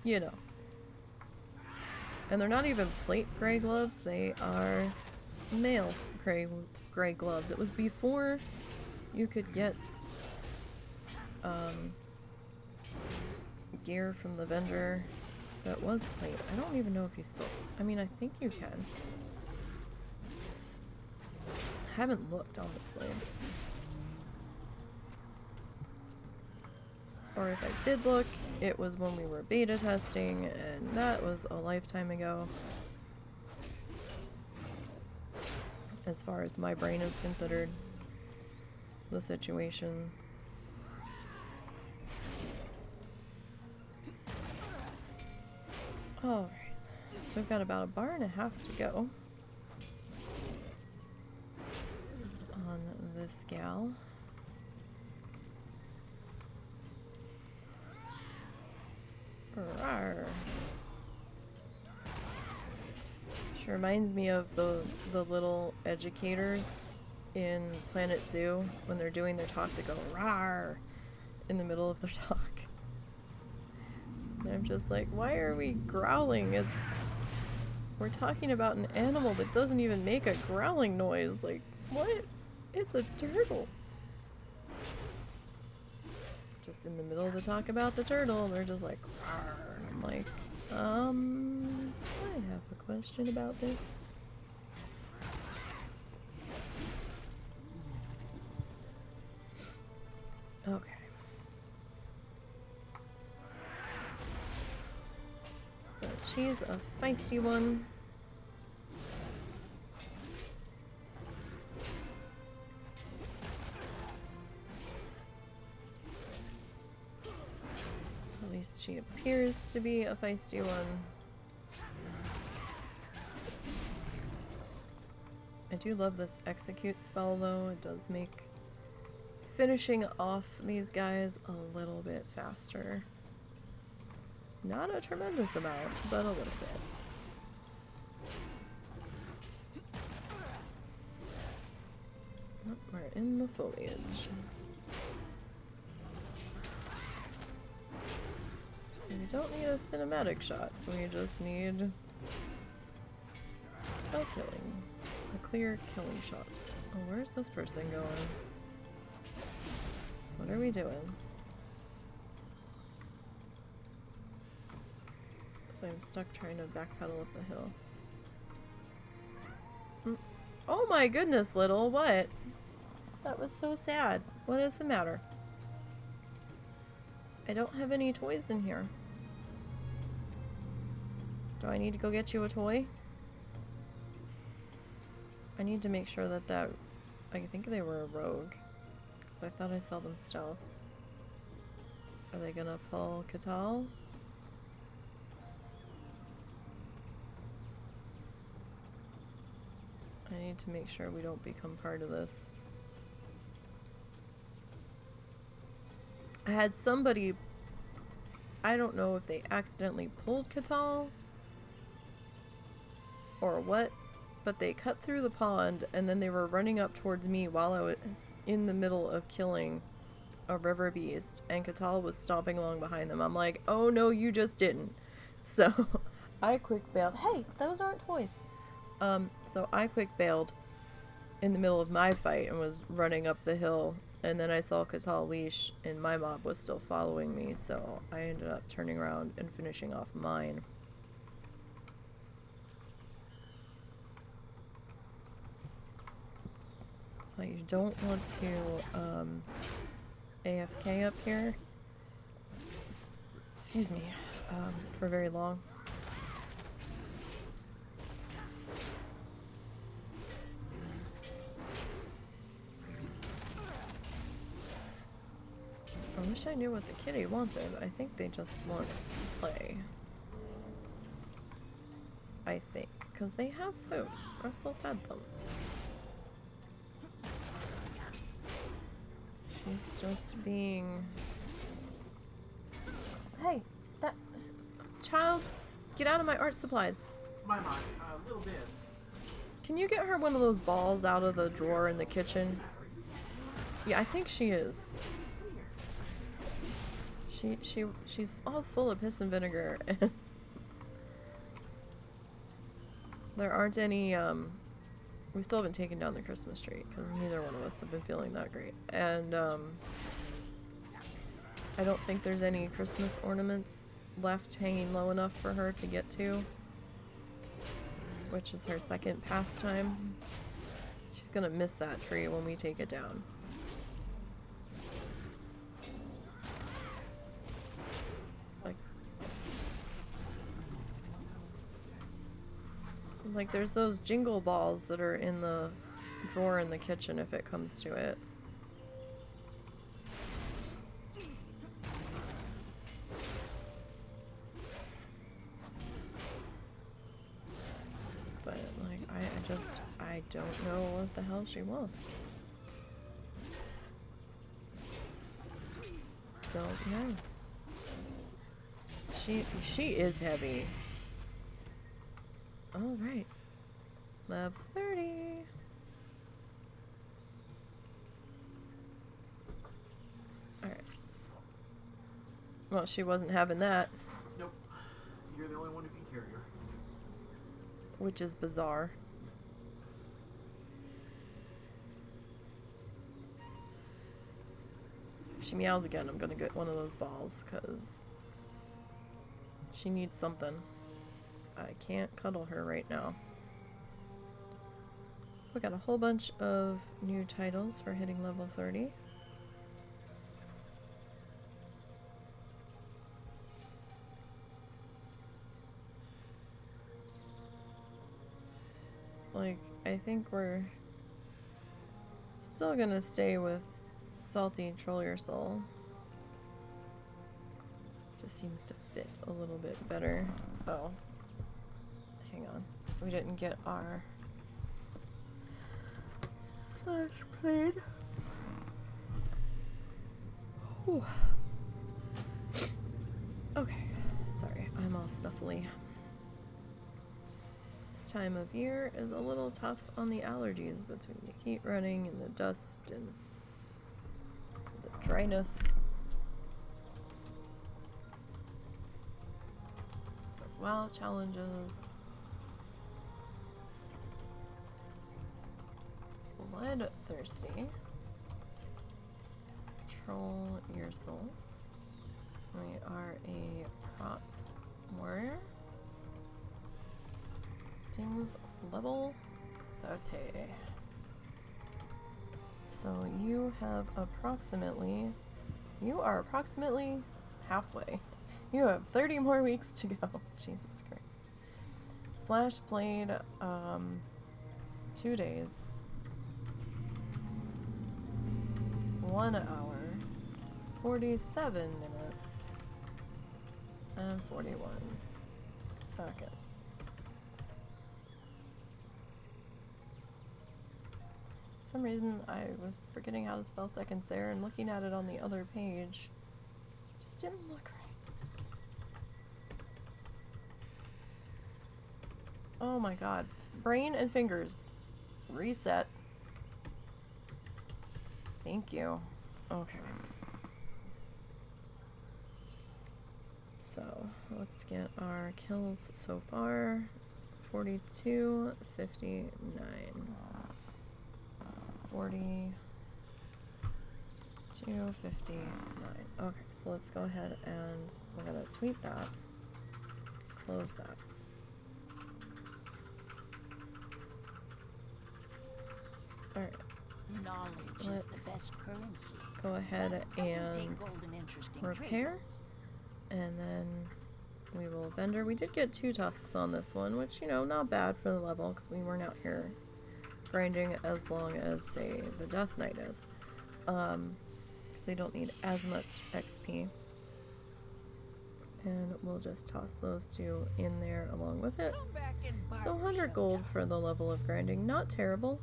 S1: you know. And they're not even plate gray gloves, they are mail gray gloves. It was before you could get gear from the vendor that was plate. I don't even know if you still, I mean, I think you can. I haven't looked, honestly. Or if I did look, it was when we were beta testing, and that was a lifetime ago. As far as my brain is considered, the situation. Alright, so we've got about 1.5 bars to go on this gal. Rawr. She reminds me of the little educators in Planet Zoo when they're doing their talk. They go rawr in the middle of their talk. And I'm just like, why are we growling? We're talking about an animal that doesn't even make a growling noise. Like, what? It's a turtle. Just in the middle of the talk about the turtle, they're just like, rawr. And I'm like, I have a question about this. Okay. But she's a feisty one. At least she appears to be a feisty one. I do love this execute spell though. It does make finishing off these guys a little bit faster. Not a tremendous amount, but a little bit. Oh, we're in the foliage. So we don't need a cinematic shot. We just need a killing. A clear killing shot. Oh, where's this person going? What are we doing? So I'm stuck trying to backpedal up the hill. Oh my goodness, little, what? That was so sad. What is the matter? I don't have any toys in here. Do I need to go get you a toy? I need to make sure that I think they were a rogue. Because I thought I saw them stealth. Are they gonna pull Katal? I need to make sure we don't become part of this. I had somebody, I don't know if they accidentally pulled Katal or what, but they cut through the pond and then they were running up towards me while I was in the middle of killing a river beast, and Katal was stomping along behind them. I'm like, oh no, you just didn't. So I quick bailed. Hey, those aren't toys. So I quick bailed in the middle of my fight and was running up the hill, and then I saw Katal leash and my mob was still following me, so I ended up turning around and finishing off mine. So you don't want to AFK up here, excuse me, for very long. I wish I knew what the kitty wanted. I think they just wanted to play. I think, because they have food. Russell fed them. She's just being... Hey, that... Child, get out of my art supplies.
S3: My little bits.
S1: Can you get her one of those balls out of the drawer in the kitchen? Yeah, I think she is. She's all full of piss and vinegar, and there aren't any, we still haven't taken down the Christmas tree, because neither one of us have been feeling that great, and, I don't think there's any Christmas ornaments left hanging low enough for her to get to, which is her second pastime. She's gonna miss that tree when we take it down. Like, there's those jingle balls that are in the drawer in the kitchen if it comes to it. But, like, I don't know what the hell she wants. Don't know. She is heavy. All right, level 30. All right. Well, she wasn't having that.
S3: Nope. You're the only one who can carry her.
S1: Which is bizarre. If she meows again, I'm gonna get one of those balls, because she needs something. I can't cuddle her right now. We got a whole bunch of new titles for hitting level 30. Like, I think we're still gonna stay with Salty Troll Your Soul. Just seems to fit a little bit better. Oh. Hang on. We didn't get our slash played. Whew. Okay, sorry, I'm all snuffly. This time of year is a little tough on the allergies between the heat running and the dust and the dryness. So, WoW challenges. Bloodthirsty. Control your soul. We are a prot warrior. Things level 30. So you are approximately halfway. You have 30 more weeks to go. Jesus Christ. Slash played 2 days. 1 hour. 47 minutes. And 41 seconds. For some reason I was forgetting how to spell seconds there, and looking at it on the other page just didn't look right. Oh my god. Brain and fingers. Reset. Thank you. Okay. So, let's get our kills so far. 42, 59. 42, 59. Okay, so let's go ahead and we're gonna tweet that. Close that. Alright.
S4: Knowledge is the best currency.
S1: Go ahead and repair. And then we will vendor. We did get 2 tusks on this one, which, you know, not bad for the level, because we weren't out here grinding as long as, say, the Death Knight is. Because they don't need as much XP. And we'll just toss those 2 in there along with it. So 100 gold for the level of grinding. Not terrible.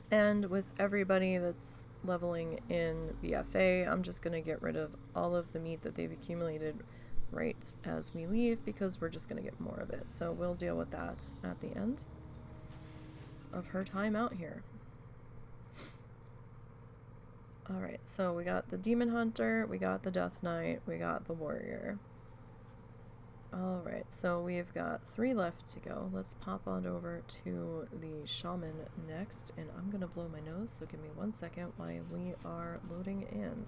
S1: And with everybody that's leveling in BFA, I'm just going to get rid of all of the meat that they've accumulated right as we leave, because we're just going to get more of it. So we'll deal with that at the end of her time out here. Alright, so we got the Demon Hunter, we got the Death Knight, we got the Warrior. Alright, so we've got 3 left to go. Let's pop on over to the Shaman next, and I'm gonna blow my nose, so give me 1 second while we are loading in.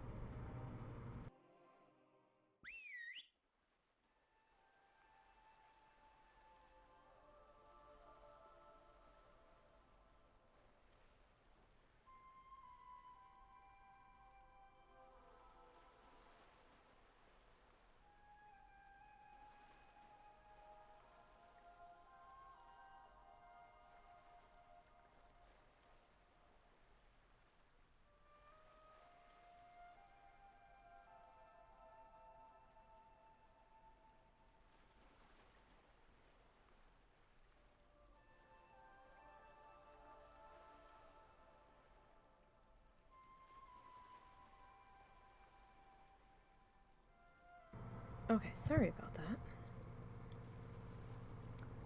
S1: Okay, sorry about that.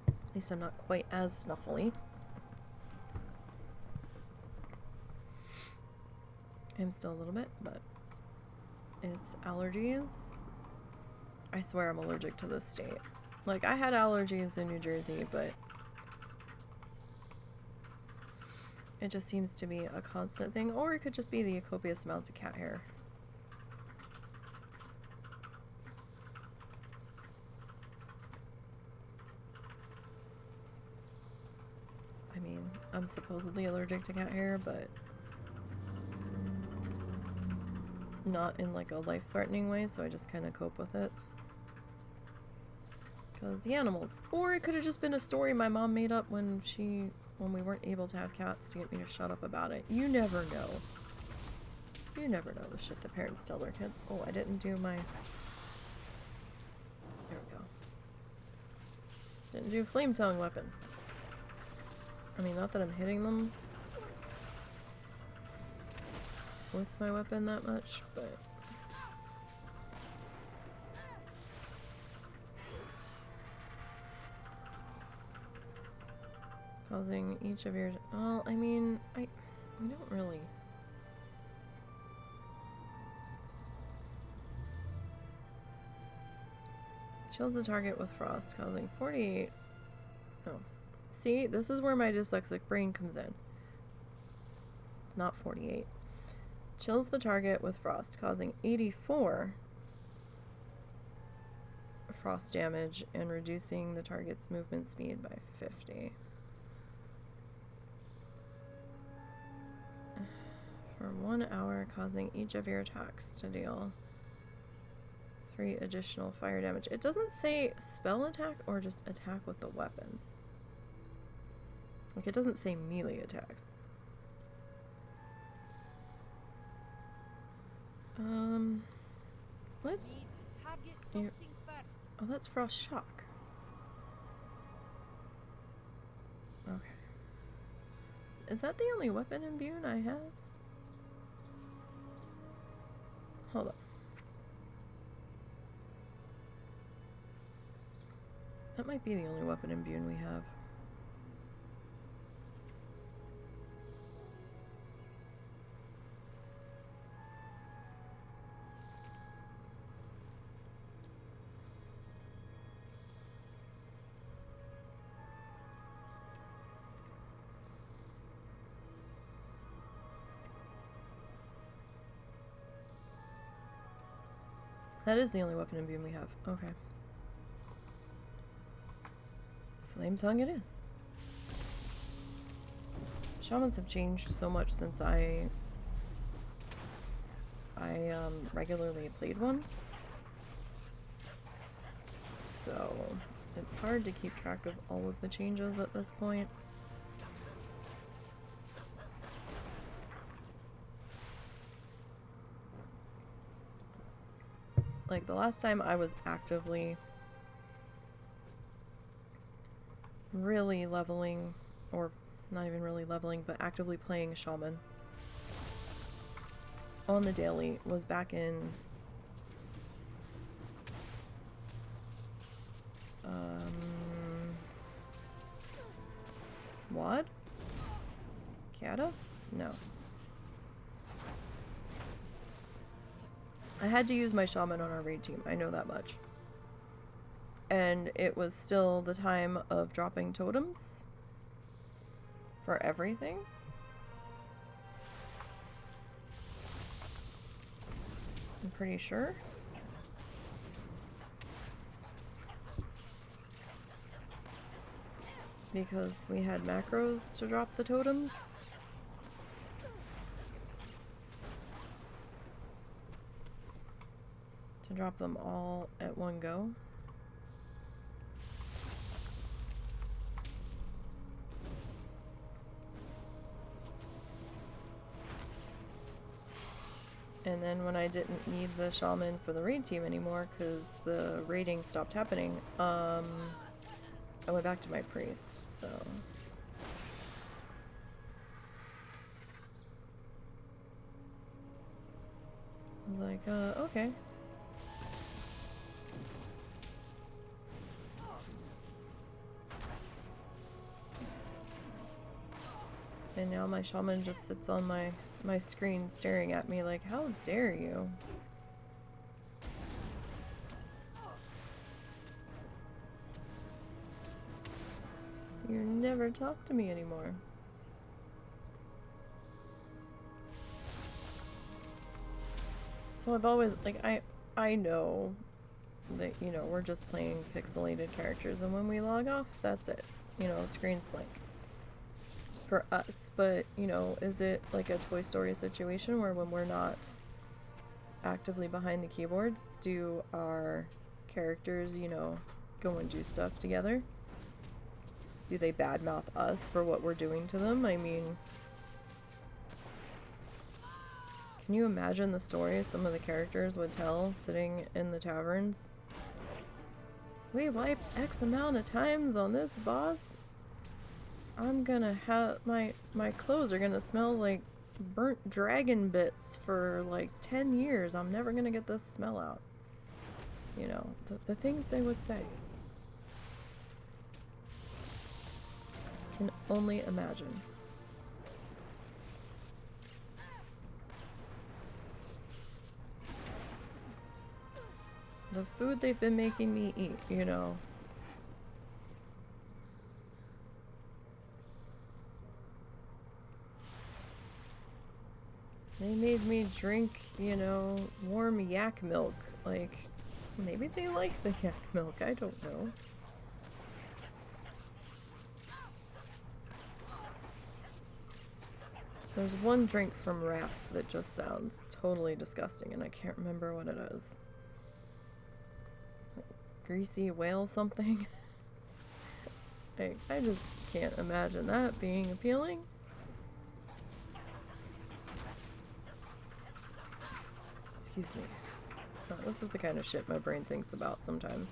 S1: At least I'm not quite as snuffly. I'm still a little bit, but it's allergies. I swear I'm allergic to this state. Like, I had allergies in New Jersey, but it just seems to be a constant thing, or it could just be the copious amounts of cat hair. I mean, I'm supposedly allergic to cat hair, but not in like a life-threatening way, so I just kind of cope with it. Because the animals. Or it could have just been a story my mom made up when we weren't able to have cats to get me to shut up about it. You never know. You never know the shit that parents tell their kids. Oh, I didn't do my... There we go. Didn't do flame tongue weapon. I mean, not that I'm hitting them with my weapon that much, but causing each of your, well, I mean, I don't really. Chills the target with frost, causing 48. Oh. See, this is where my dyslexic brain comes in. It's not 48. Chills the target with frost, causing 84 frost damage and reducing the target's movement speed by 50. For 1 hour, causing each of your attacks to deal 3 additional fire damage. It doesn't say spell attack or just attack with the weapon. Like, it doesn't say melee attacks. Let's... Oh, that's Frost Shock. Okay. Is that the only weapon imbue I have? Hold on. That might be the only weapon imbue we have. That is the only weapon imbue we have. Okay. Flame tongue it is. Shamans have changed so much since I regularly played one. So it's hard to keep track of all of the changes at this point. Like, the last time I was actively really leveling, or not even really leveling, but actively playing Shaman on the daily was back in WoD? Kata? No. I had to use my shaman on our raid team, I know that much. And it was still the time of dropping totems for everything. I'm pretty sure. Because we had macros to drop the totems. To drop them all at one go. And then when I didn't need the shaman for the raid team anymore because the raiding stopped happening, I went back to my priest, so. I was like, okay. And now my shaman just sits on my screen staring at me like, how dare you? You never talk to me anymore. So I've always, like, I know that, you know, we're just playing pixelated characters, and when we log off, that's it. You know, screen's blank. For us, but, you know, is it like a Toy Story situation where when we're not actively behind the keyboards, do our characters, you know, go and do stuff together? Do they badmouth us for what we're doing to them? I mean, can you imagine the stories some of the characters would tell sitting in the taverns We wiped X amount of times on this boss. I'm gonna have my clothes are gonna smell like burnt dragon bits for like 10 years. I'm never gonna get this smell out. You know, the things they would say. Can only imagine. The food they've been making me eat, you know. They made me drink, you know, warm yak milk. Like, maybe they like the yak milk, I don't know. There's one drink from Wrath that just sounds totally disgusting and I can't remember what it is. Like, greasy whale something? I just can't imagine that being appealing. Excuse me. Oh, this is the kind of shit my brain thinks about sometimes.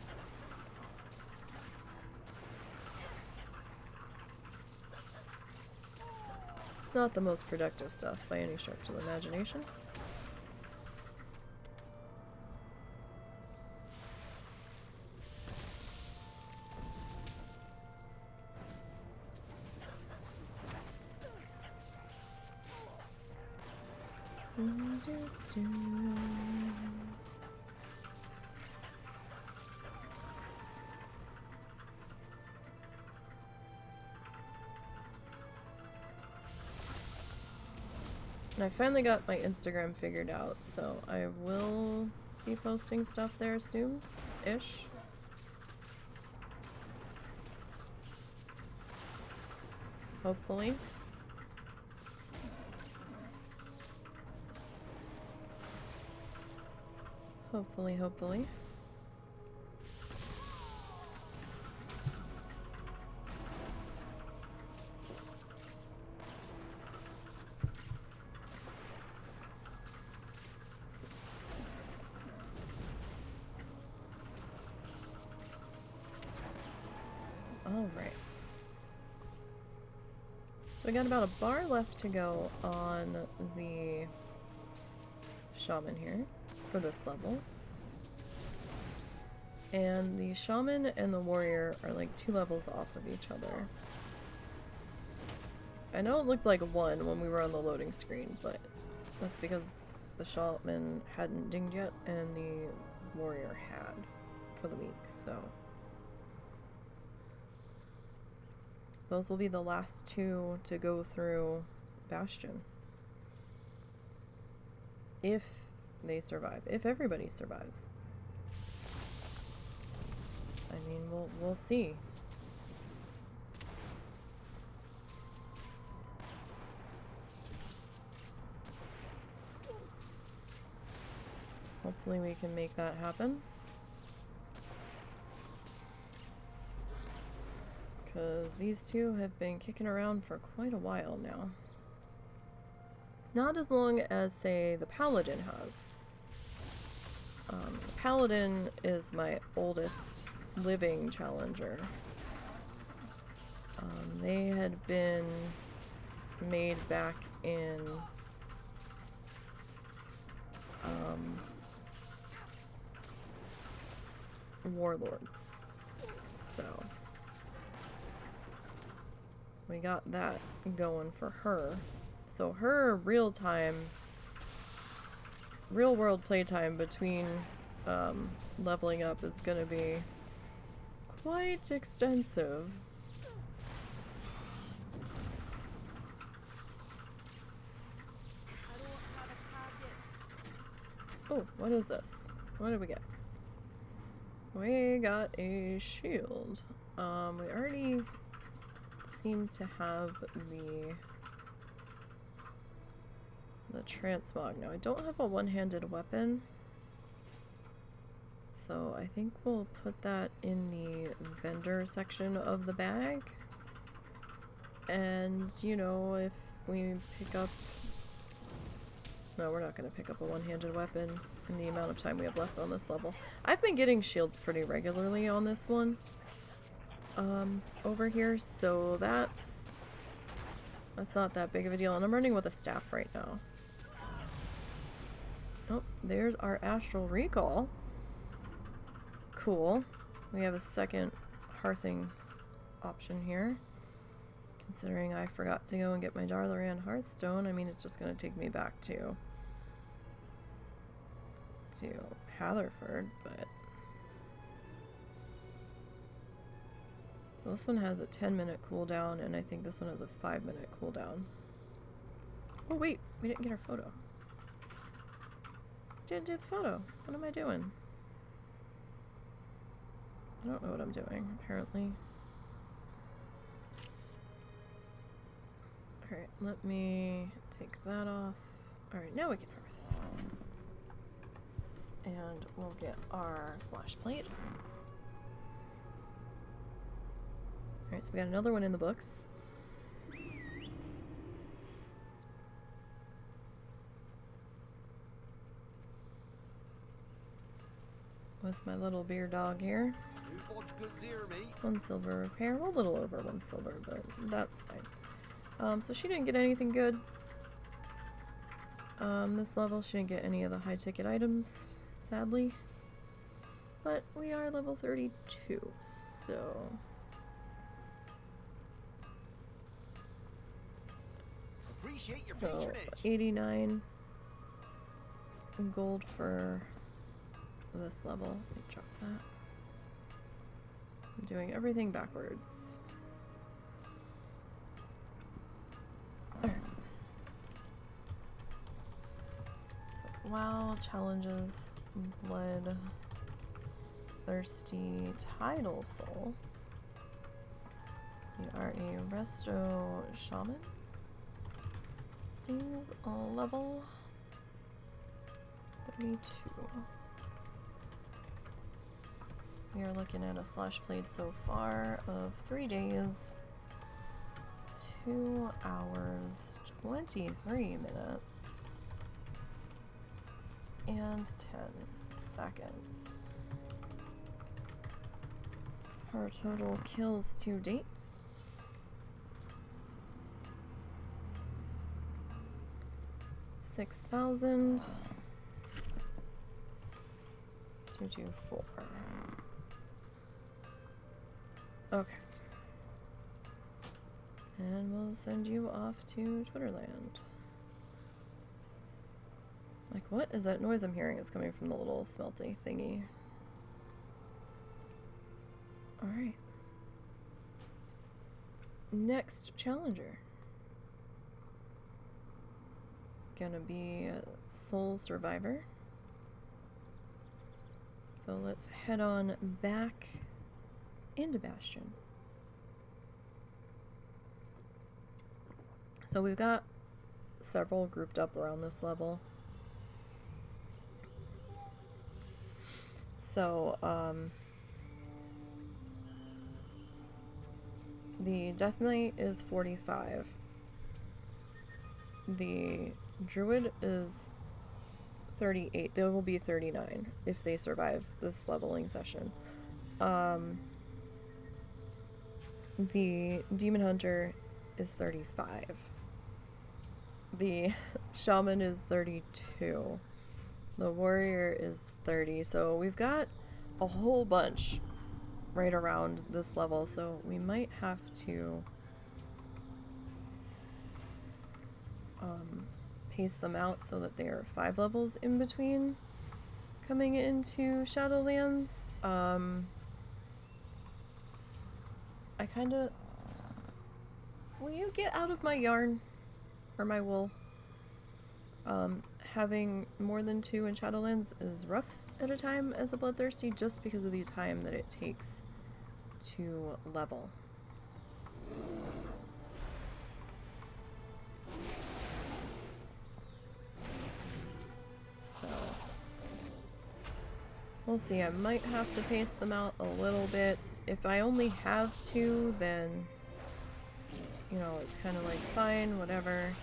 S1: Not the most productive stuff by any stretch of the imagination. And I finally got my Instagram figured out, so I will be posting stuff there soon-ish. Hopefully. Hopefully. Alright. So we got about a bar left to go on the shaman here for this level. And the shaman and the warrior are like 2 levels off of each other. I know it looked like 1 when we were on the loading screen, but that's because the shaman hadn't dinged yet and the warrior had for the week, so those will be the last 2 to go through Bastion. If they survive. If everybody survives. I mean, we'll see. Hopefully we can make that happen. Because these 2 have been kicking around for quite a while now. Not as long as, say, the Paladin has. The Paladin is my oldest living challenger. They had been made back in Warlords. So we got that going for her. So her real world playtime between leveling up is gonna be quite extensive. Oh, what is this? What did we get? We got a shield. We already seem to have the transmog. Now I don't have a one-handed weapon, so I think we'll put that in the vendor section of the bag. And you know, if we pick up, no, we're not going to pick up a one-handed weapon in the amount of time we have left on this level. I've been getting shields pretty regularly on this one. Over here, so that's not that big of a deal. And I'm running with a staff right now. Oh, there's our astral recall. Cool. We have a second hearthing option here. Considering I forgot to go and get my Darlaran Hearthstone, I mean, it's just going to take me back to Hatherford, but... So this one has a 10-minute cooldown, and I think this one has a 5-minute cooldown. Oh wait, we didn't get our photo. Didn't do the photo. What am I doing? I don't know what I'm doing, apparently. Alright, let me take that off. Alright, now we can hearth. And we'll get our slash plate. Alright, so we got another one in the books. With my little beer dog here. 1 silver repair. A little over 1 silver, but that's fine. So she didn't get anything good. This level, she didn't get any of the high ticket items, sadly. But we are level 32, so... So, 89 gold for this level. Let me drop that. I'm doing everything backwards. Alright. So, WoW challenges blood thirsty tidal soul. We are a resto shaman. These level 32. We are looking at a slash plate so far of 3 days, 2 hours, 23 minutes, and 10 seconds. Our total kills to date. 6,000. 224. Okay. And we'll send you off to Twitterland. Like, what is that noise I'm hearing? It's coming from the little smelty thingy. Alright. Next challenger. It's gonna be Soul Survivor. So let's head on back into Bastion. So we've got several grouped up around this level. So, the Death Knight is 45. The Druid is 38. They will be 39 if they survive this leveling session. The Demon Hunter is 35. The Shaman is 32. The Warrior is 30. So we've got a whole bunch right around this level, so we might have to pace them out so that they are 5 levels in between coming into Shadowlands. I kinda... Will you get out of my yarn? Or my wool? Having more than 2 in Shadowlands is rough at a time as a Bloodthirsty, just because of the time that it takes to level. So, we'll see. I might have to pace them out a little bit. If I only have 2, then, you know, it's kind of like, fine, whatever.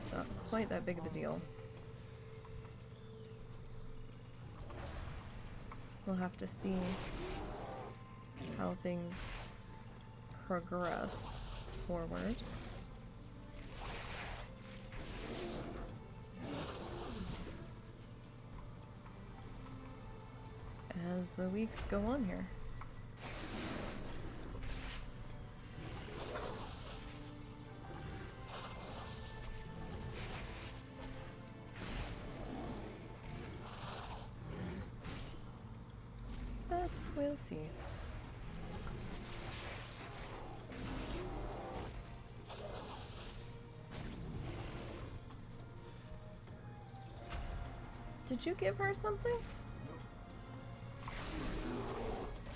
S1: It's not quite that big of a deal. We'll have to see how things progress forward. As the weeks go on here. But we'll see. Did you give her something?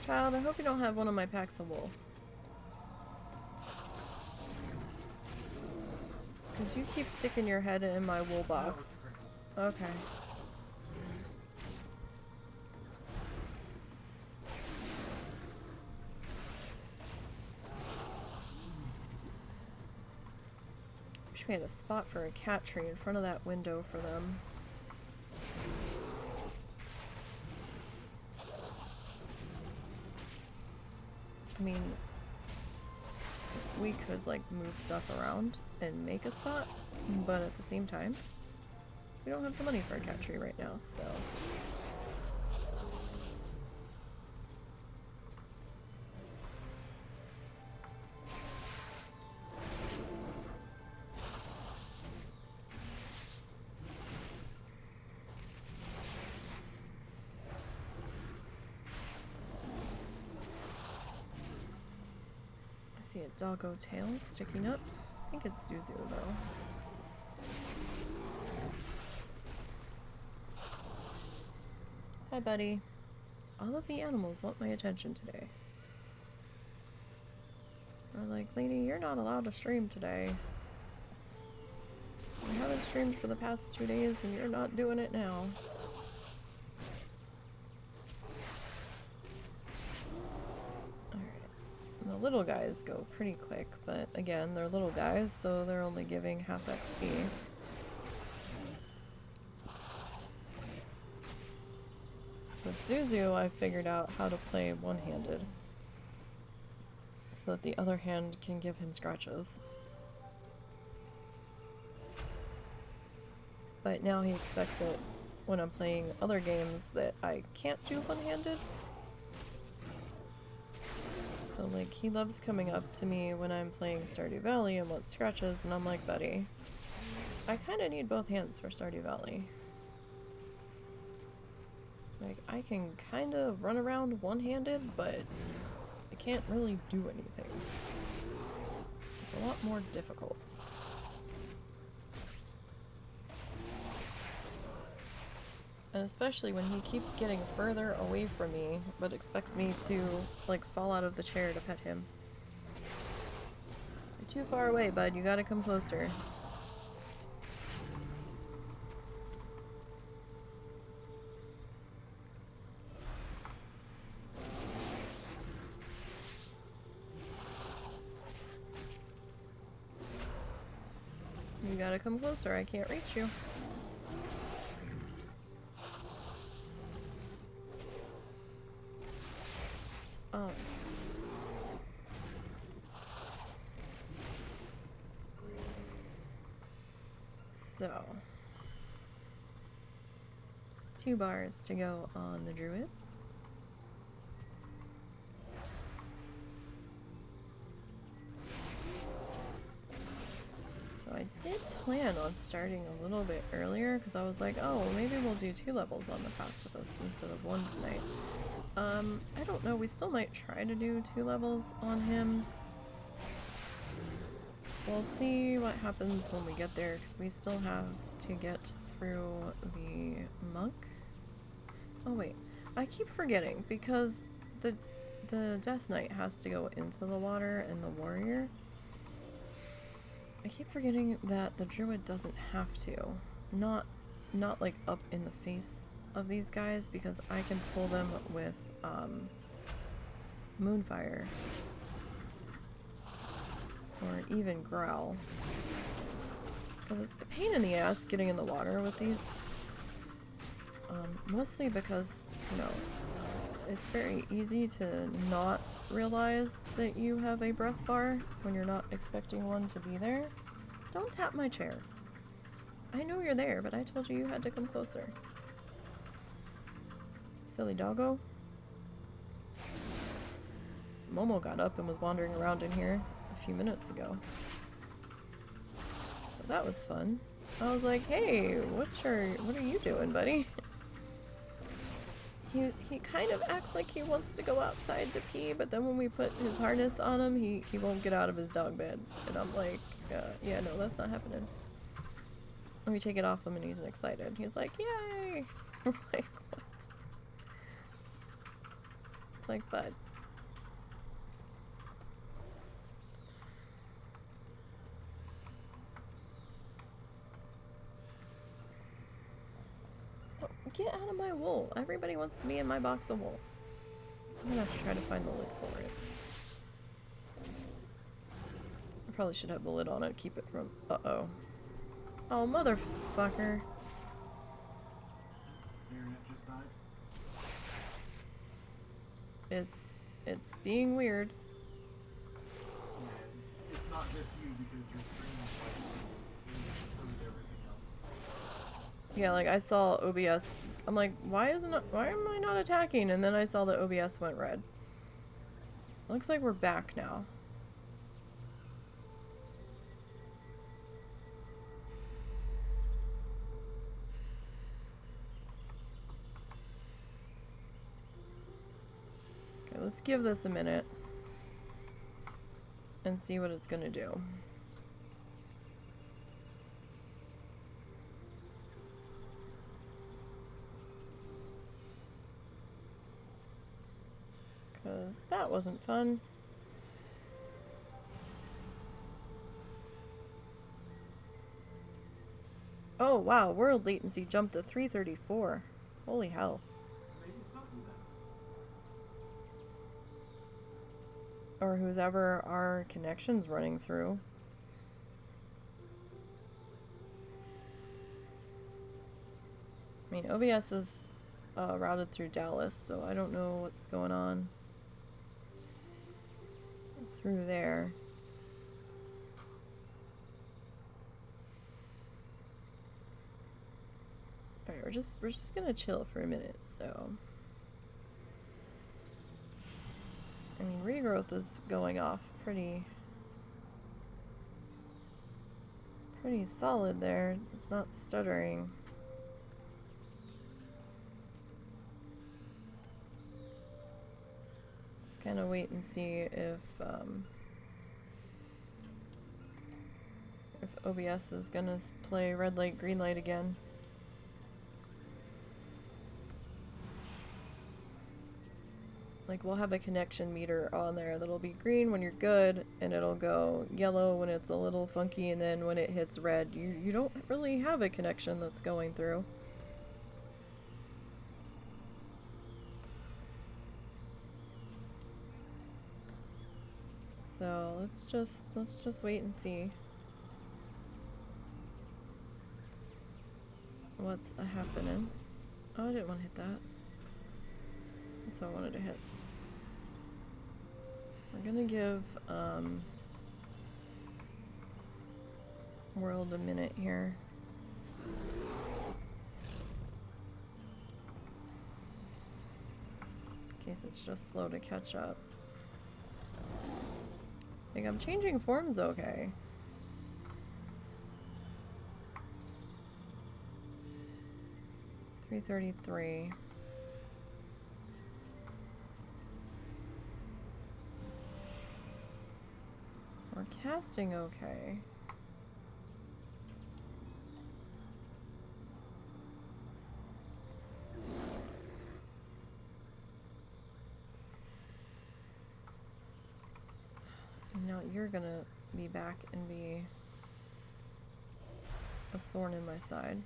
S1: Child, I hope you don't have one of my packs of wool. Because you keep sticking your head in my wool box. Okay. Wish we had a spot for a cat tree in front of that window for them. I mean, we could like move stuff around and make a spot, but at the same time, we don't have the money for a cat tree right now, so. I see a doggo tail sticking up. I think it's Zuzu though. Hi buddy. All of the animals want my attention today. They're like, lady, you're not allowed to stream today. I haven't streamed for the past 2 days and you're not doing it now. The little guys go pretty quick, but again, they're little guys, so they're only giving half XP. With Zuzu, I figured out how to play one-handed, so that the other hand can give him scratches. But now he expects it when I'm playing other games that I can't do one-handed. So, like, he loves coming up to me when I'm playing Stardew Valley and wants scratches, and I'm like, buddy, I kind of need both hands for Stardew Valley. Like, I can kind of run around one-handed, but I can't really do anything. It's a lot more difficult. And especially when he keeps getting further away from me, but expects me to, like, fall out of the chair to pet him. You're too far away, bud. You gotta come closer. You gotta come closer. I can't reach you. Oh. So, 2 bars to go on the druid. So I did plan on starting a little bit earlier because I was like, oh, maybe we'll do 2 levels on the Pacifist instead of 1 tonight. I don't know, we still might try to do 2 levels on him. We'll see what happens when we get there, because we still have to get through the monk. Oh wait, I keep forgetting, because the Death Knight has to go into the water and the warrior. I keep forgetting that the druid doesn't have to. Not like up in the face of these guys, because I can pull them with Moonfire or even Growl, Because it's a pain in the ass getting in the water with these. Mostly because, you know, it's very easy to not realize that you have a breath bar when you're not expecting one to be there. Don't tap my chair. I know you're there, but I told you you had to come closer. Silly doggo. Momo got up and was wandering around in here a few minutes ago. So that was fun. I was like, hey, what are you doing, buddy? He kind of acts like he wants to go outside to pee, but then when we put his harness on him, he won't get out of his dog bed. And I'm like, yeah, no, that's not happening. And we take it off him and he's excited. He's like, yay! I'm like, what? Like, bud. Get out of my wool. Everybody wants to be in my box of wool. I'm gonna have to try to find the lid for it. I probably should have the lid on it to keep it from... Uh-oh. Oh, motherfucker.
S3: Internet just died.
S1: It's being weird.
S3: Yeah, it's not just you because your stream is like, so is everything else.
S1: Yeah, like I saw OBS. I'm like, why am I not attacking? And then I saw that OBS went red. Looks like we're back now. Okay, let's give this a minute and see what it's gonna do. Because that wasn't fun. Oh wow, world latency jumped to 334. Holy hell.
S3: Maybe stop do that.
S1: Or who's ever our connection's running through. I mean, OBS is routed through Dallas, so I don't know what's going on through there. Alright, we're just gonna chill for a minute, so. I mean, regrowth is going off pretty solid there. It's not stuttering. Just kind of wait and see if OBS is gonna play red light, green light again. Like, we'll have a connection meter on there that'll be green when you're good, and it'll go yellow when it's a little funky, and then when it hits red, you don't really have a connection that's going through. So let's just wait and see what's happening. Oh, I didn't want to hit that. That's what I wanted to hit. We're gonna give world a minute here. In case it's just slow to catch up. Like, I'm changing forms okay. $333. We're casting okay. And now you're gonna be back and be a thorn in my side.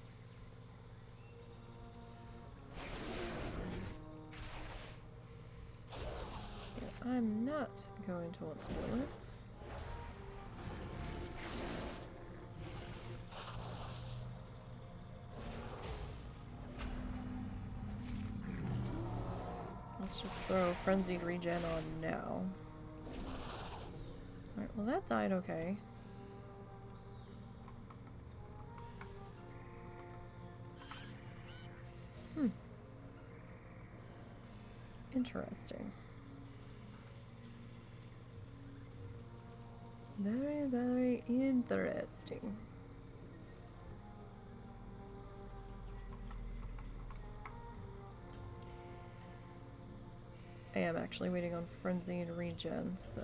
S1: Yeah, I'm not going to want to deal with. Let's just throw Frenzied Regen on now. Alright, well that died okay. Interesting. Very, very interesting. I am actually waiting on Frenzied Regen, so...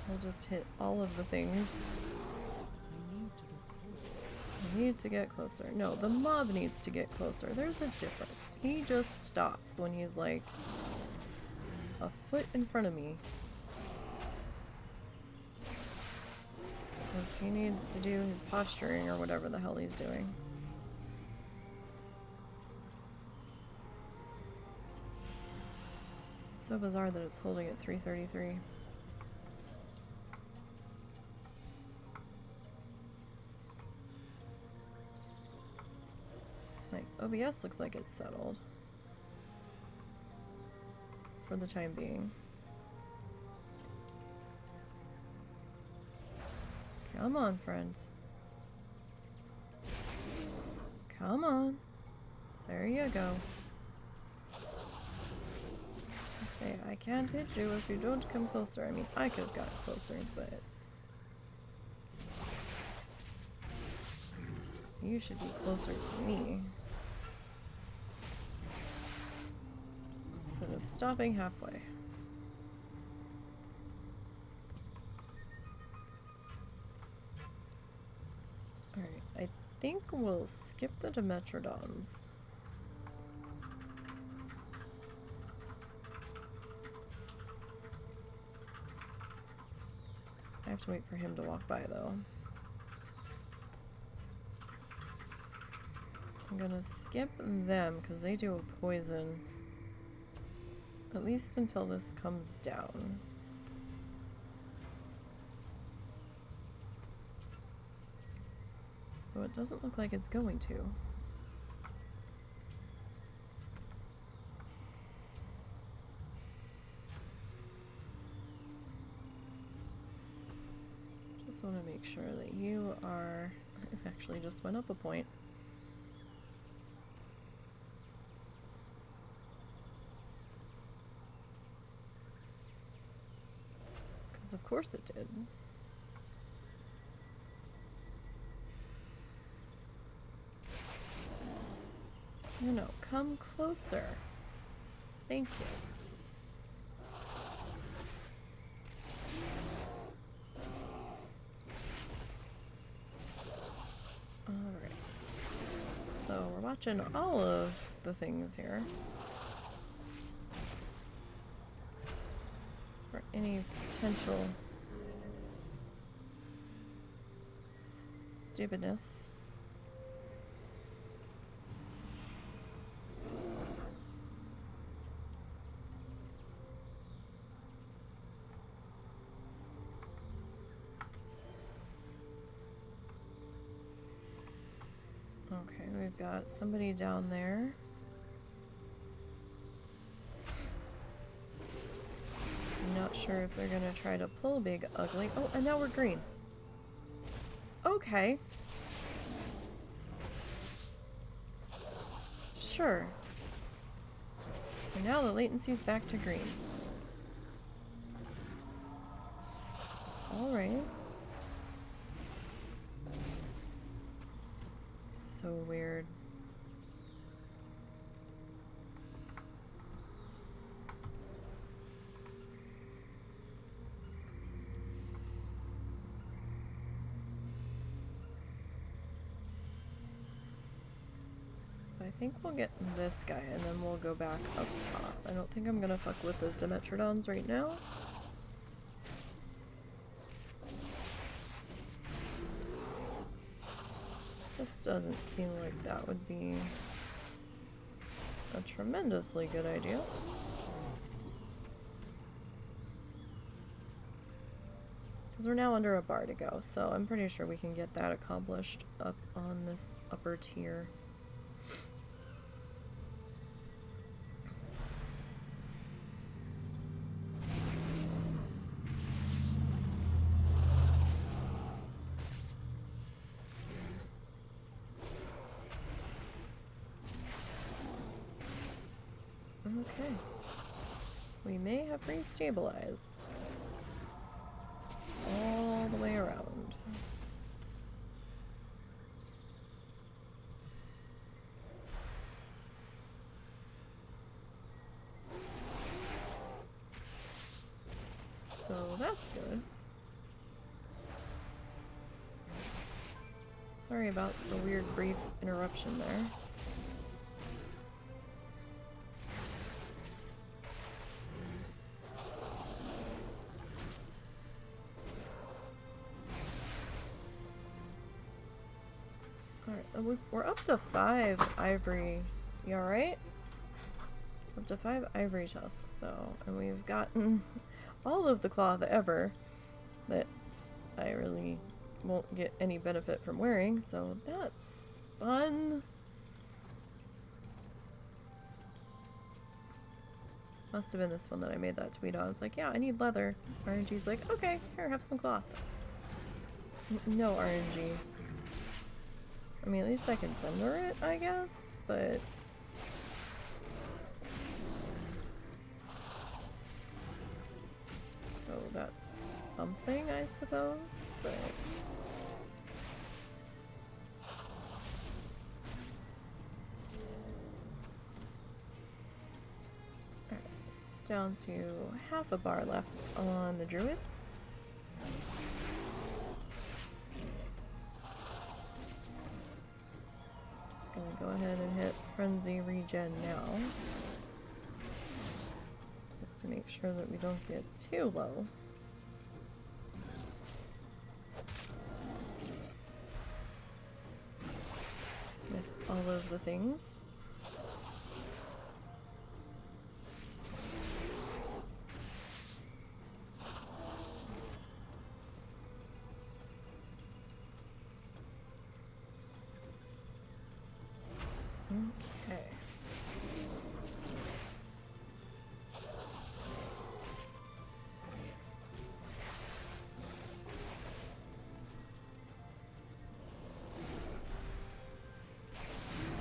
S1: I'll just hit all of the things. I need to get closer. No, the mob needs to get closer. There's a difference. He just stops when he's like a foot in front of me. Because he needs to do his posturing or whatever the hell he's doing. It's so bizarre that it's holding at 333. Like, OBS looks like it's settled. For the time being. Come on, friends. Come on. There you go. I say, I can't hit you if you don't come closer. I mean, I could have got closer, but... you should be closer to me. Instead of stopping halfway. Alright, I think we'll skip the Dimetrodons. I have to wait for him to walk by though. I'm gonna skip them because they do a poison. At least until this comes down. Though it doesn't look like it's going to. Just want to make sure that you are... it actually just went up a point. Of course it did. No, come closer. Thank you. Alright. So we're watching all of the things here. For any potential stupidness. Okay, we've got somebody down there. Not sure if they're gonna try to pull Big Ugly. Oh, and now we're green. Okay. Sure. So now the latency's back to green. Alright. So weird. I think we'll get this guy and then we'll go back up top. I don't think I'm gonna fuck with the Dimetrodons right now. Just doesn't seem like that would be a tremendously good idea. Because we're now under a bar to go, so I'm pretty sure we can get that accomplished up on this upper tier. Okay. We may have restabilized all the way around. So that's good. Sorry about the weird brief interruption there. Alright, we're up to 5 ivory. You alright? Up to 5 ivory tusks, so, and we've gotten all of the cloth ever that I really won't get any benefit from wearing, so that's fun. Must have been this one that I made that tweet on. It's like, yeah, I need leather. RNG's like, okay, here, have some cloth. No RNG. I mean, at least I can thunder it, I guess, but... So that's something, I suppose, but... Alright, down to half a bar left on the druid. Gonna go ahead and hit frenzy regen now, just to make sure that we don't get too low. With all of the things. Okay.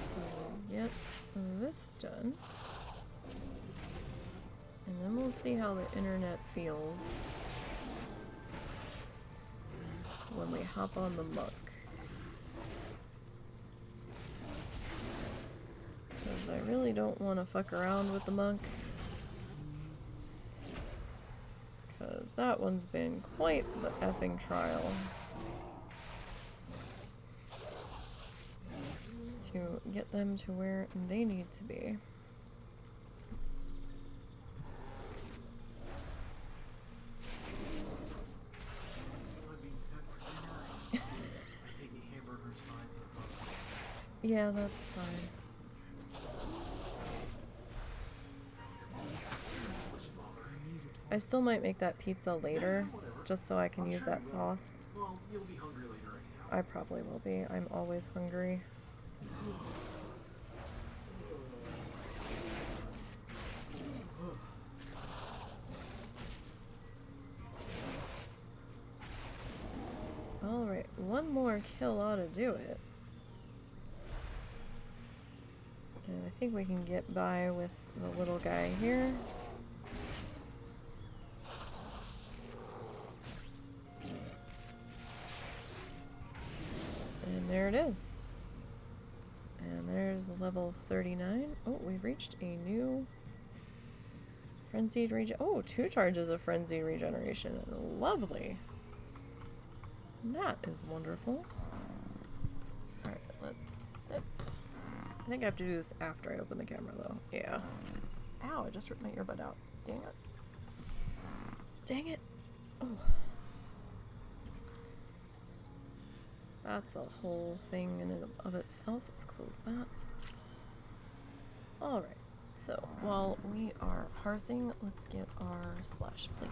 S1: So we'll get this done. And then we'll see how the internet feels when we hop on the muck. I really don't want to fuck around with the monk, because that one's been quite the effing trial to get them to where they need to be. Yeah, that's fine. I still might make that pizza later, just so I can use that sauce.
S3: Well, you'll be hungry later anyhow.
S1: I probably will be. I'm always hungry. Alright, one more kill ought to do it. And I think we can get by with the little guy here. And there it is. And there's level 39. Oh, we've reached a new frenzied regen. Oh, 2 charges of frenzied regeneration. Lovely. That is wonderful. Alright, let's sit. I think I have to do this after I open the camera, though. Yeah. Ow, I just ripped my earbud out. Dang it. Dang it. Oh. That's a whole thing in and of itself. Let's close that. Alright, so while we are hearthing, let's get our slash plate.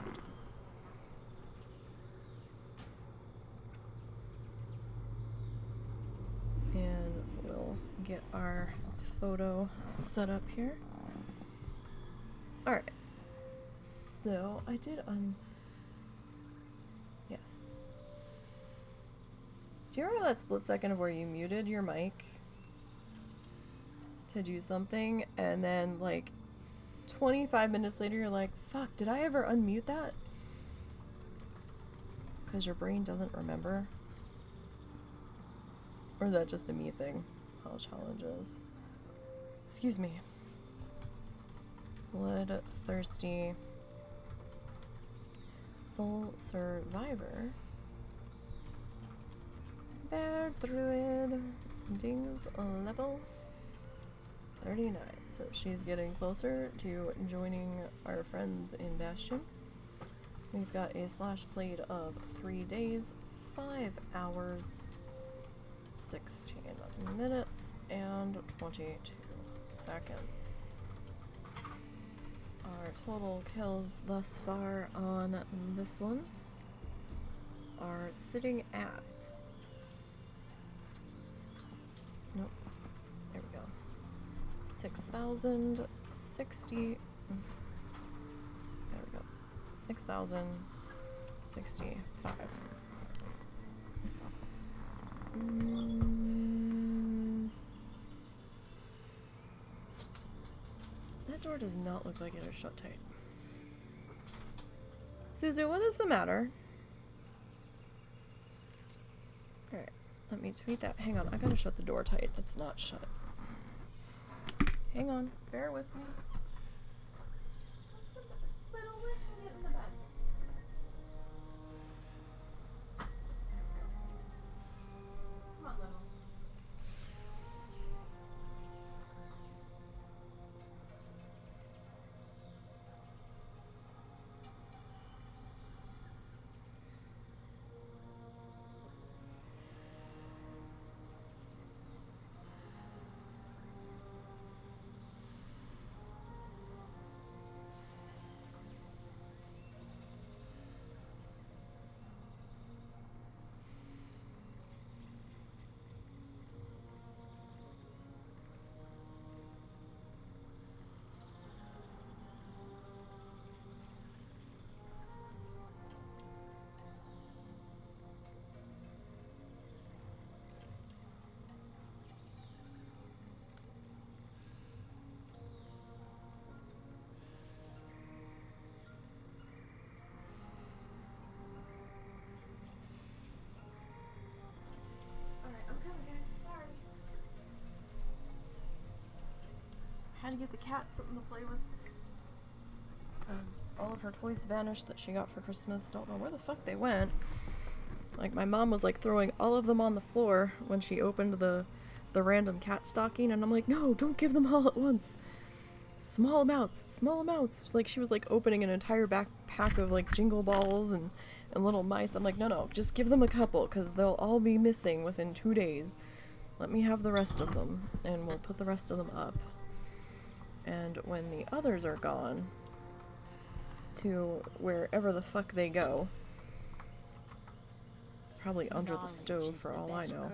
S1: get our photo set up here. Alright. So, I did yes. Do you remember that split second of where you muted your mic to do something, and then, like, 25 minutes later you're like, fuck, did I ever unmute that? Because your brain doesn't remember? Or is that just a me thing? How challenges. Excuse me. Bloodthirsty Soul Survivor. Bear Druid. Dings level 39. So she's getting closer to joining our friends in Bastion. We've got a slash played of 3 days, 5 hours, 16 minutes, and 22 seconds. Our total kills thus far on this one are sitting at... Nope. There we go. 6,060... There we go. 6,065. That door does not look like it is shut tight. Suzu, what is the matter? Alright, let me tweet that. Hang on, I gotta shut the door tight. It's not shut. Hang on, bear with me. Had to get the cat something to play with. Because all of her toys vanished that she got for Christmas. Don't know where the fuck they went. Like, my mom was like throwing all of them on the floor when she opened the random cat stocking, and I'm like, no, don't give them all at once. Small amounts, small amounts. It's like she was like opening an entire backpack of like jingle balls and little mice. I'm like, no, just give them a couple, because they'll all be missing within 2 days. Let me have the rest of them, and we'll put the rest of them up. And when the others are gone, to wherever the fuck they go, probably under the stove for all I know,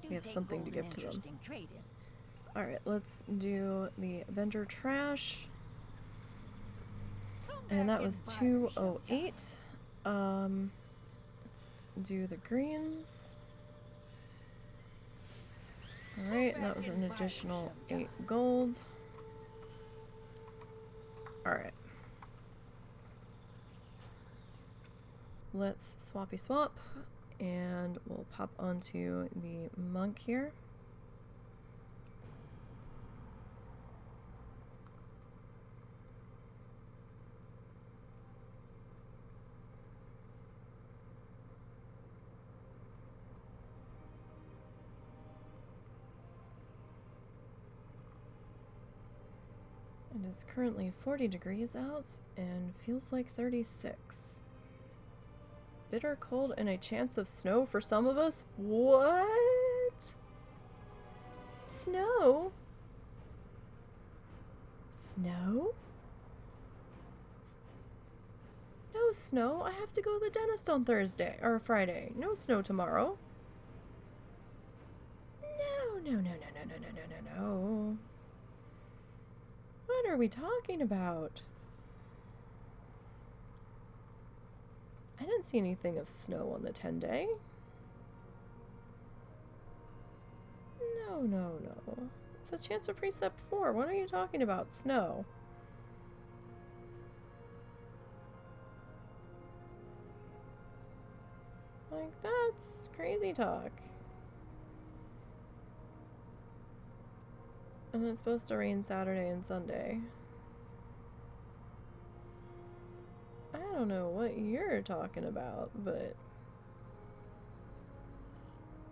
S1: we have something to give to them. Alright, let's do the vendor trash. And that was 208. Let's do the greens. Alright, and that was an additional 8 gold. Alright. Let's swappy swap, and we'll pop onto the monk here. It is currently 40 degrees out and feels like 36. Bitter cold and a chance of snow for some of us? What? Snow? Snow? No snow. I have to go to the dentist on Thursday or Friday. No snow tomorrow. No, no, no, no, no, no, no, no, no. What are we talking about? I didn't see anything of snow on the 10-day. No, no, no. It's a chance of precept 4. What are you talking about? Snow. Like, that's crazy talk. And it's supposed to rain Saturday and Sunday. I don't know what you're talking about, but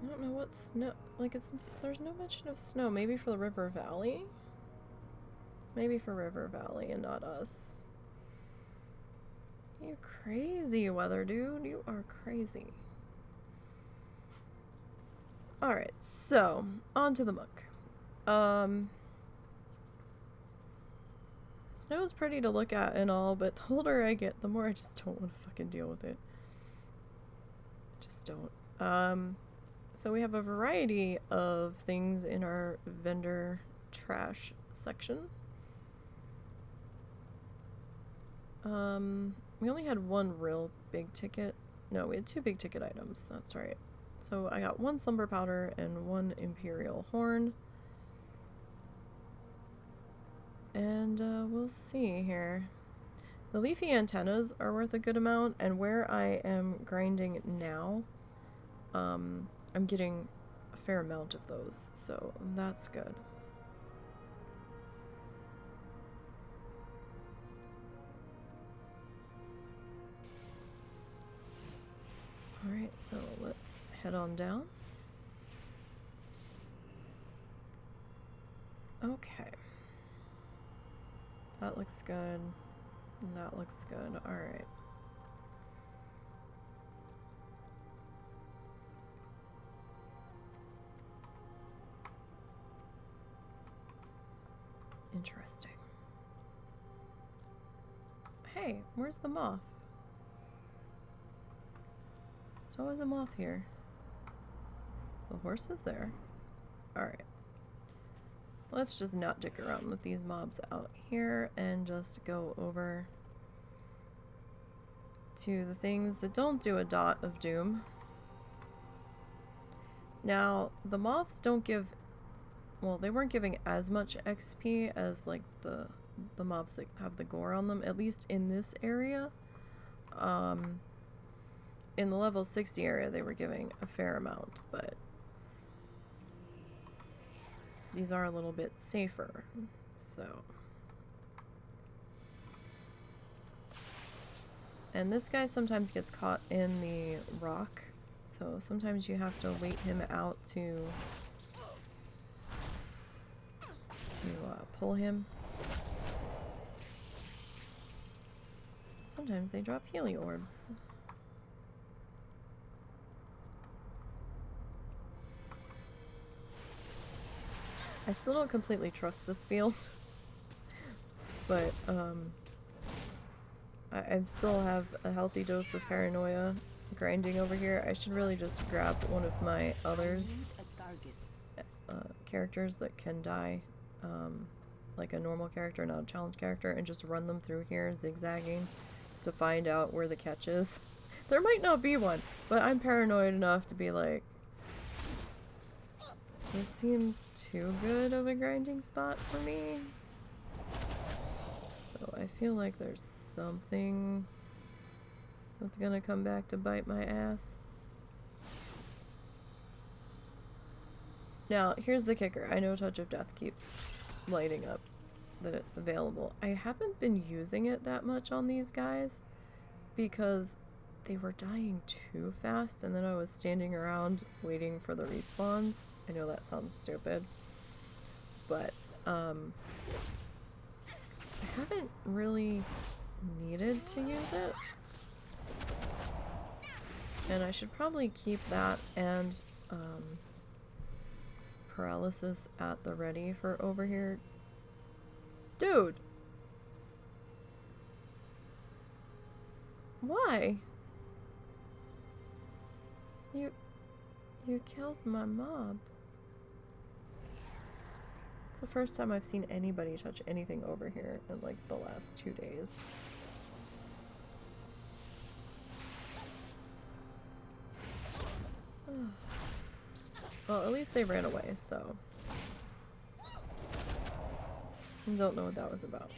S1: I don't know what snow. Like, there's no mention of snow. Maybe for the River Valley? Maybe for River Valley and not us. You crazy weather, dude. You are crazy. Alright, so, on to the monk. Snow's pretty to look at and all, but the older I get, the more I just don't want to fucking deal with it. Just don't. So we have a variety of things in our vendor trash section. We only had one real big ticket. No, we had 2 big ticket items. That's right. So I got 1 slumber powder and 1 imperial horn. And we'll see here. The leafy antennas are worth a good amount, and where I am grinding now, I'm getting a fair amount of those, so that's good. Alright, so let's head on down. Okay. That looks good. That looks good. Alright. Interesting. Hey, where's the moth? There's always a moth here. The horse is there. Alright. Let's just not dick around with these mobs out here and just go over to the things that don't do a dot of doom. Now, the moths don't give... Well, they weren't giving as much XP as, like, the mobs that have the gore on them, at least in this area. In the level 60 area, they were giving a fair amount, but these are a little bit safer, so. And this guy sometimes gets caught in the rock, so sometimes you have to wait him out to pull him. Sometimes they drop Healy orbs. I still don't completely trust this field, but I still have a healthy dose of paranoia grinding over here. I should really just grab one of my others characters that can die, like a normal character, not a challenge character, and just run them through here zigzagging to find out where the catch is. There might not be one, but I'm paranoid enough to be like, this seems too good of a grinding spot for me. So I feel like there's something that's gonna come back to bite my ass. Now, here's the kicker. I know Touch of Death keeps lighting up that it's available. I haven't been using it that much on these guys because they were dying too fast, and then I was standing around waiting for the respawns. I know that sounds stupid, but I haven't really needed to use it, and I should probably keep that and paralysis at the ready for over here. Dude! Why? You killed my mob. It's the first time I've seen anybody touch anything over here in like the last 2 days. Well, at least they ran away, so. Don't know what that was about.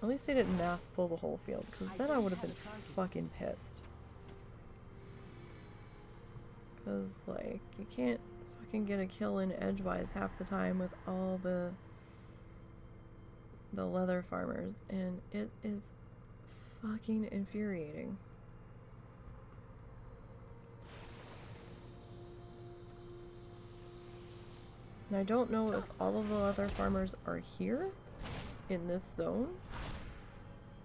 S1: At least they didn't mass pull the whole field, because then I would have been fucking pissed. Because, like, you can't fucking get a kill in edgewise half the time with all the leather farmers, and it is fucking infuriating. And I don't know if all of the leather farmers are here in this zone,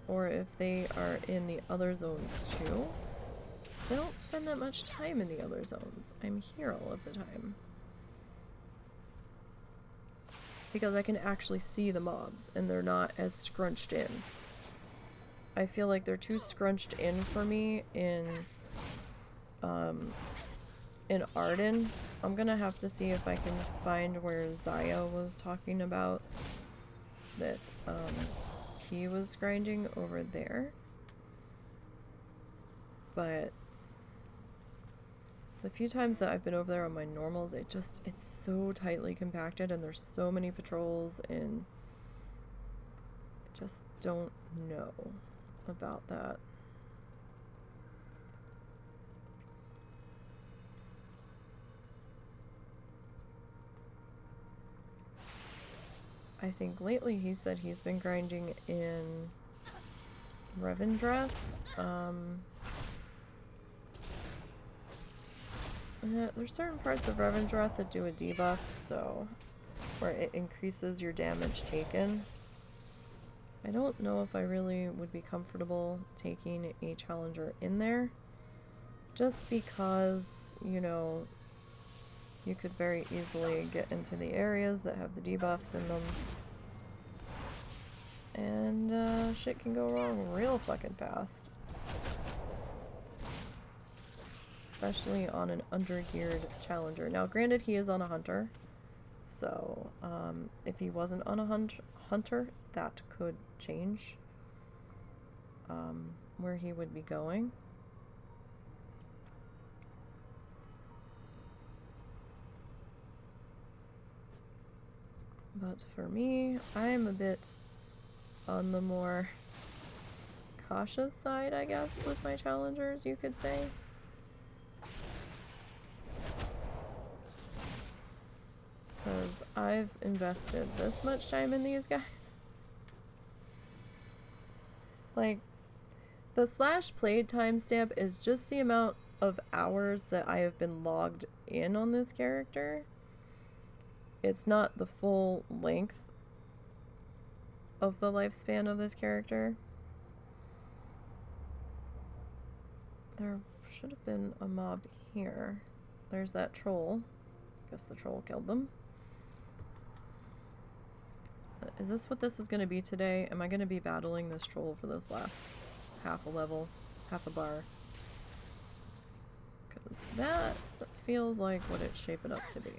S1: or if they are in the other zones too. I don't spend that much time in the other zones. I'm here all of the time. Because I can actually see the mobs, and they're not as scrunched in. I feel like they're too scrunched in for me in Arden. I'm gonna have to see if I can find where Zaya was talking about that he was grinding over there. But the few times that I've been over there on my normals, it's so tightly compacted, and there's so many patrols, and I just don't know about that. I think lately he said he's been grinding in Revendreth. There's certain parts of Revendreth that do a debuff, so where it increases your damage taken. I don't know if I really would be comfortable taking a challenger in there, just because, you know, you could very easily get into the areas that have the debuffs in them, and shit can go wrong real fucking fast. Especially on an undergeared challenger. Now, granted, he is on a hunter, so if he wasn't on a hunter, that could change where he would be going. But for me, I am a bit on the more cautious side, I guess, with my challengers, you could say. Because I've invested this much time in these guys. Like, the /played timestamp is just the amount of hours that I have been logged in on this character. It's not the full length of the lifespan of this character. There should have been a mob here. There's that troll. Guess the troll killed them. Is this what this is going to be today? Am I going to be battling this troll for this last half a level, half a bar? Because that feels like what it's shaping up to be.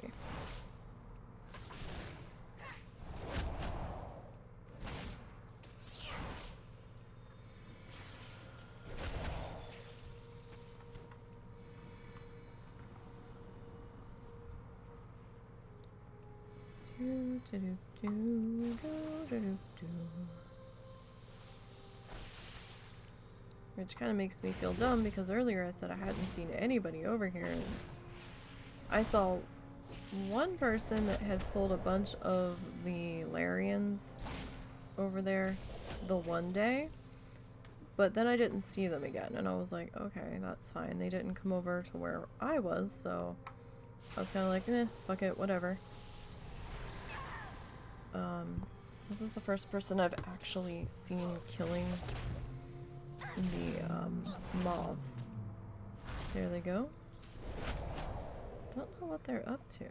S1: Which kind of makes me feel dumb, because earlier I said I hadn't seen anybody over here, and I saw one person that had pulled a bunch of the Larians over there the one day, but then I didn't see them again, and I was like, okay, that's fine. They didn't come over to where I was, so I was kind of like, eh, fuck it, whatever. This is the first person I've actually seen killing the moths. There they go. Don't know what they're up to.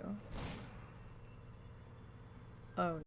S1: Oh.